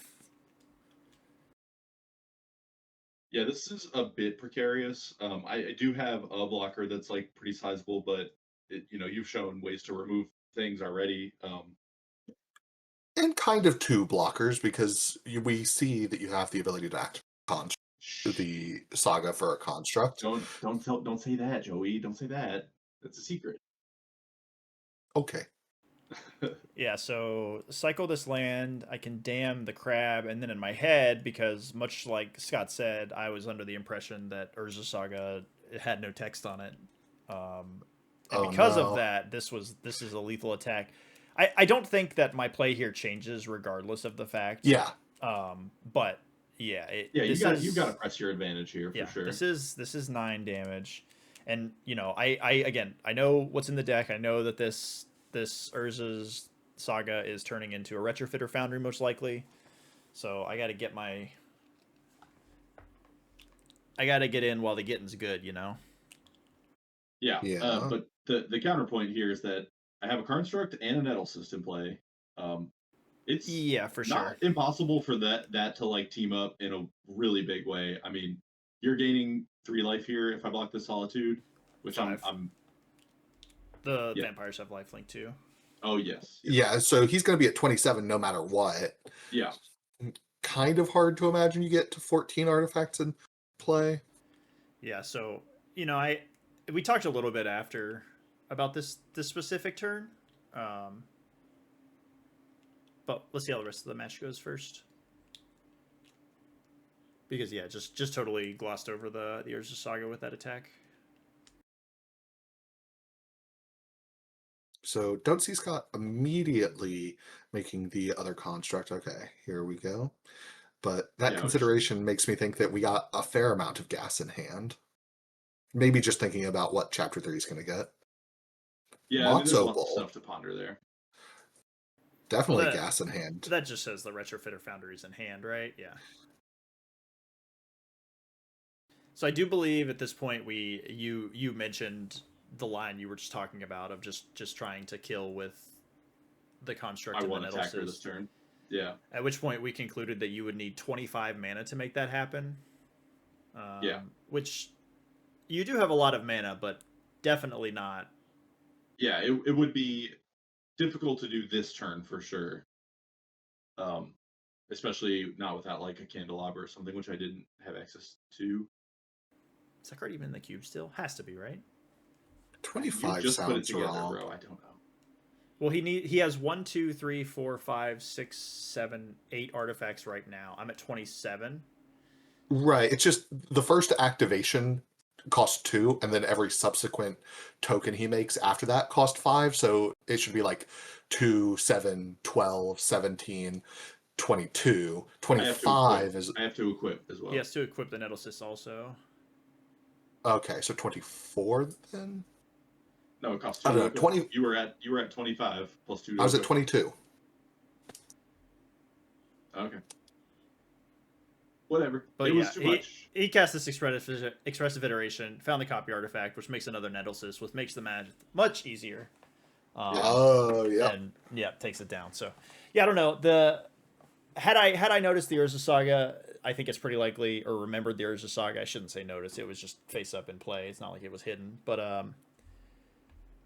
Yeah, this is a bit precarious. I do have a blocker that's like pretty sizable, but you've shown ways to remove things already. And kind of two blockers, because we see that you have the ability to act construct the saga for a construct. Don't say that, Joey. Don't say that. That's a secret. Okay. Yeah, so cycle this land, I can dam the crab, and then in my head, because much like Scott said, I was under the impression that Urza Saga had no text on it. And Oh because of no. that, this is a lethal attack. I don't think that my play here changes regardless of the fact. Yeah. But yeah, Yeah, you got to press your advantage here for sure. This is 9 damage, and I again I know what's in the deck. I know that this Urza's Saga is turning into a Retrofitter Foundry most likely, so I got to get in while the getting's good, Yeah. Yeah. But the counterpoint here is that I have a construct and a nettle system play. It's Yeah, for not sure. impossible for that to like team up in a really big way. I mean, you're gaining 3 life here if I block the solitude, which 5. I'm The yeah. vampires have lifelink too. Oh yes. Yeah, so he's going to be at 27 no matter what. Yeah. Kind of hard to imagine you get to 14 artifacts in play. Yeah, so we talked a little bit after about this specific turn, but let's see how the rest of the match goes first. Because yeah, just totally glossed over the Urza Saga with that attack. So don't see Scott immediately making the other construct. Okay, here we go. But that consideration makes me think that we got a fair amount of gas in hand. Maybe just thinking about what Chapter 3 is going to get. Yeah, I mean, there's lots of stuff to ponder there. Definitely gas in hand. That just says the Retrofitter Foundry is in hand, right? Yeah. So I do believe at this point you mentioned the line you were just talking about of just trying to kill with the construct I and the want attacker this Nettlecyst. turn. Yeah, At which point we concluded that you would need 25 mana to make that happen. yeah, Which you do have a lot of mana, but definitely not. yeah. It would be difficult to do this turn for sure. Especially not without like a candelabra or something, which I didn't have access to. Is that card even in the cube still? Has to be, right? You 25 just put it sounds together, wrong. bro. I don't know. Well, he has 1, 2, 3, 4, 5, 6, 7, 8 artifacts right now. I'm at 27. Right. It's just the first activation costs 2, and then every subsequent token he makes after that cost 5. So it should be like 2, 7, 12, 17, 22. I have to equip. 25 is I have to equip as well. He has to equip the Nettlecyst also. okay, so 24 then? No, it costs I two don't to know, equip. 20 You were at 25 plus two. To I was at equip. 22. Okay. Whatever. But it yeah, was too much. he cast this expressive iteration, found the copy artifact, which makes another Nettlecyst, which makes the match much easier. Oh, yeah. And yeah, takes it down. So yeah, I don't know. Had I noticed the Urza Saga, I think it's pretty likely, or remembered the Urza Saga. I shouldn't say notice. It was just face up in play. It's not like it was hidden. But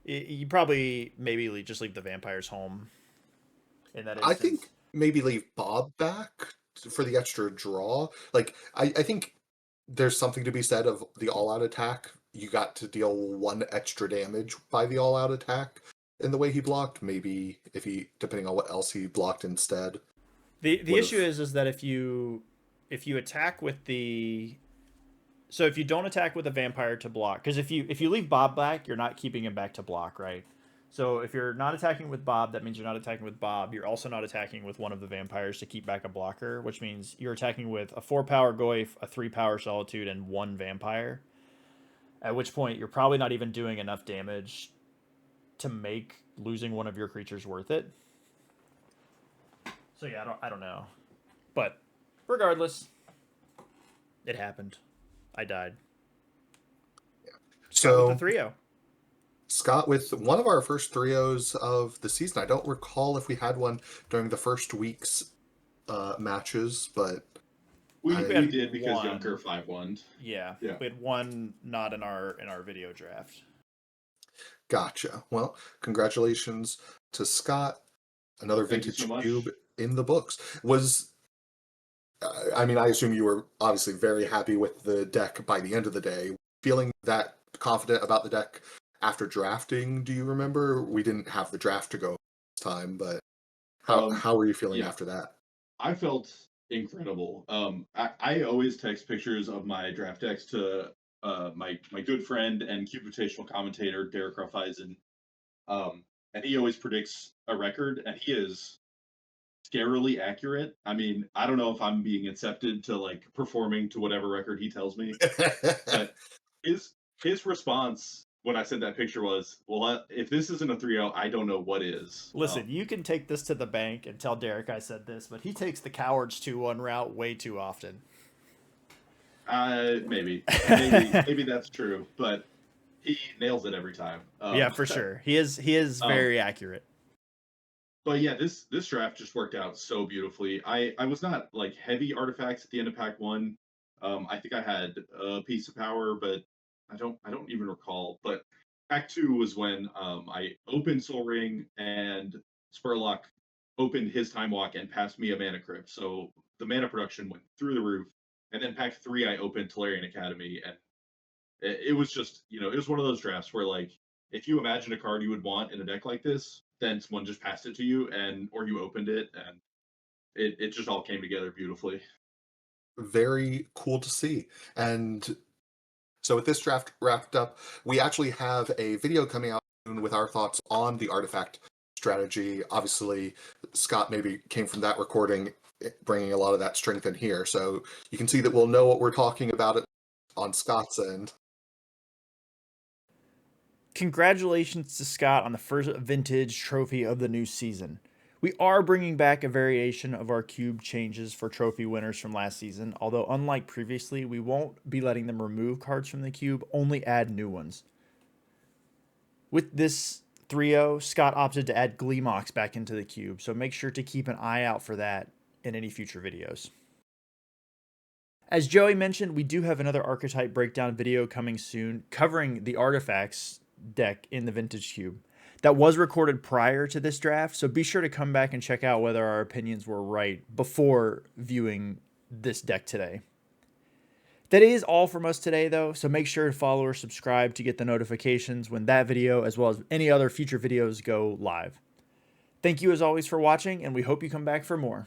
you probably maybe just leave the vampires home in that I instance. think maybe leave Bob back for the extra draw. Like, I think there's something to be said of the all-out attack. You got to deal 1 extra damage by the all-out attack in the way he blocked. Maybe if he, depending on what else he blocked instead. The would've- issue is that if you attack with the so if you don't attack with a vampire to block, because if you leave Bob back, you're not keeping him back to block, right? So if you're not attacking with Bob, that means you're not attacking with Bob. You're also not attacking with one of the vampires to keep back a blocker, which means you're attacking with a 4-power Goyf, a 3-power Solitude, and 1 vampire. At which point you're probably not even doing enough damage to make losing one of your creatures worth it. So yeah, I don't know, but regardless, it happened. I died. So with the 3-0. Scott, with one of our first 3-0s of the season, I don't recall if we had one during the first week's matches, but We had did because one. Junker 5-1. Yeah, Yeah. we had one not in our video draft. Gotcha. Well, congratulations to Scott. Another Thank you vintage so much. cube in the books. I mean, I assume you were obviously very happy with the deck by the end of the day. Feeling that confident about the deck after drafting, do you remember? We didn't have the draft to go this time, but how were you feeling yeah. after that? I felt incredible. I always text pictures of my draft decks to my good friend and computational commentator Derek Ruffeisen, and he always predicts a record, and he is scarily accurate. I mean, I don't know if I'm being incepted to like performing to whatever record he tells me, but his response when I sent that picture was, "Well, if this isn't a 3-0, I don't know what is." Listen, you can take this to the bank and tell Derek I said this, but he takes the cowards 2-1 route way too often. Maybe that's true, but he nails it every time. Yeah, for sure. He is very accurate. But yeah, this draft just worked out so beautifully. I was not like heavy artifacts at the end of pack 1. I think I had a piece of power, but I don't even recall. But pack 2 was when I opened Soul Ring and Spurlock opened his Time Walk and passed me a mana crypt. So the mana production went through the roof. And then pack 3 I opened Tolarian Academy, and it was just, it was one of those drafts where like if you imagine a card you would want in a deck like this, then someone just passed it to you, or you opened it, and it just all came together beautifully. Very cool to see. And so with this draft wrapped up, we actually have a video coming out soon with our thoughts on the artifact strategy. Obviously, Scott maybe came from that recording, bringing a lot of that strength in here. So you can see that we'll know what we're talking about it on Scott's end. Congratulations to Scott on the first vintage trophy of the new season. We are bringing back a variation of our cube changes for trophy winners from last season, although unlike previously, we won't be letting them remove cards from the cube, only add new ones. With this 3-0, Scott opted to add Gleemox back into the cube, so make sure to keep an eye out for that in any future videos. As Joey mentioned, we do have another archetype breakdown video coming soon covering the artifacts deck in the Vintage Cube. That was recorded prior to this draft, so be sure to come back and check out whether our opinions were right before viewing this deck today. That is all from us today, though, so make sure to follow or subscribe to get the notifications when that video, as well as any other future videos, go live. Thank you as always for watching, and we hope you come back for more.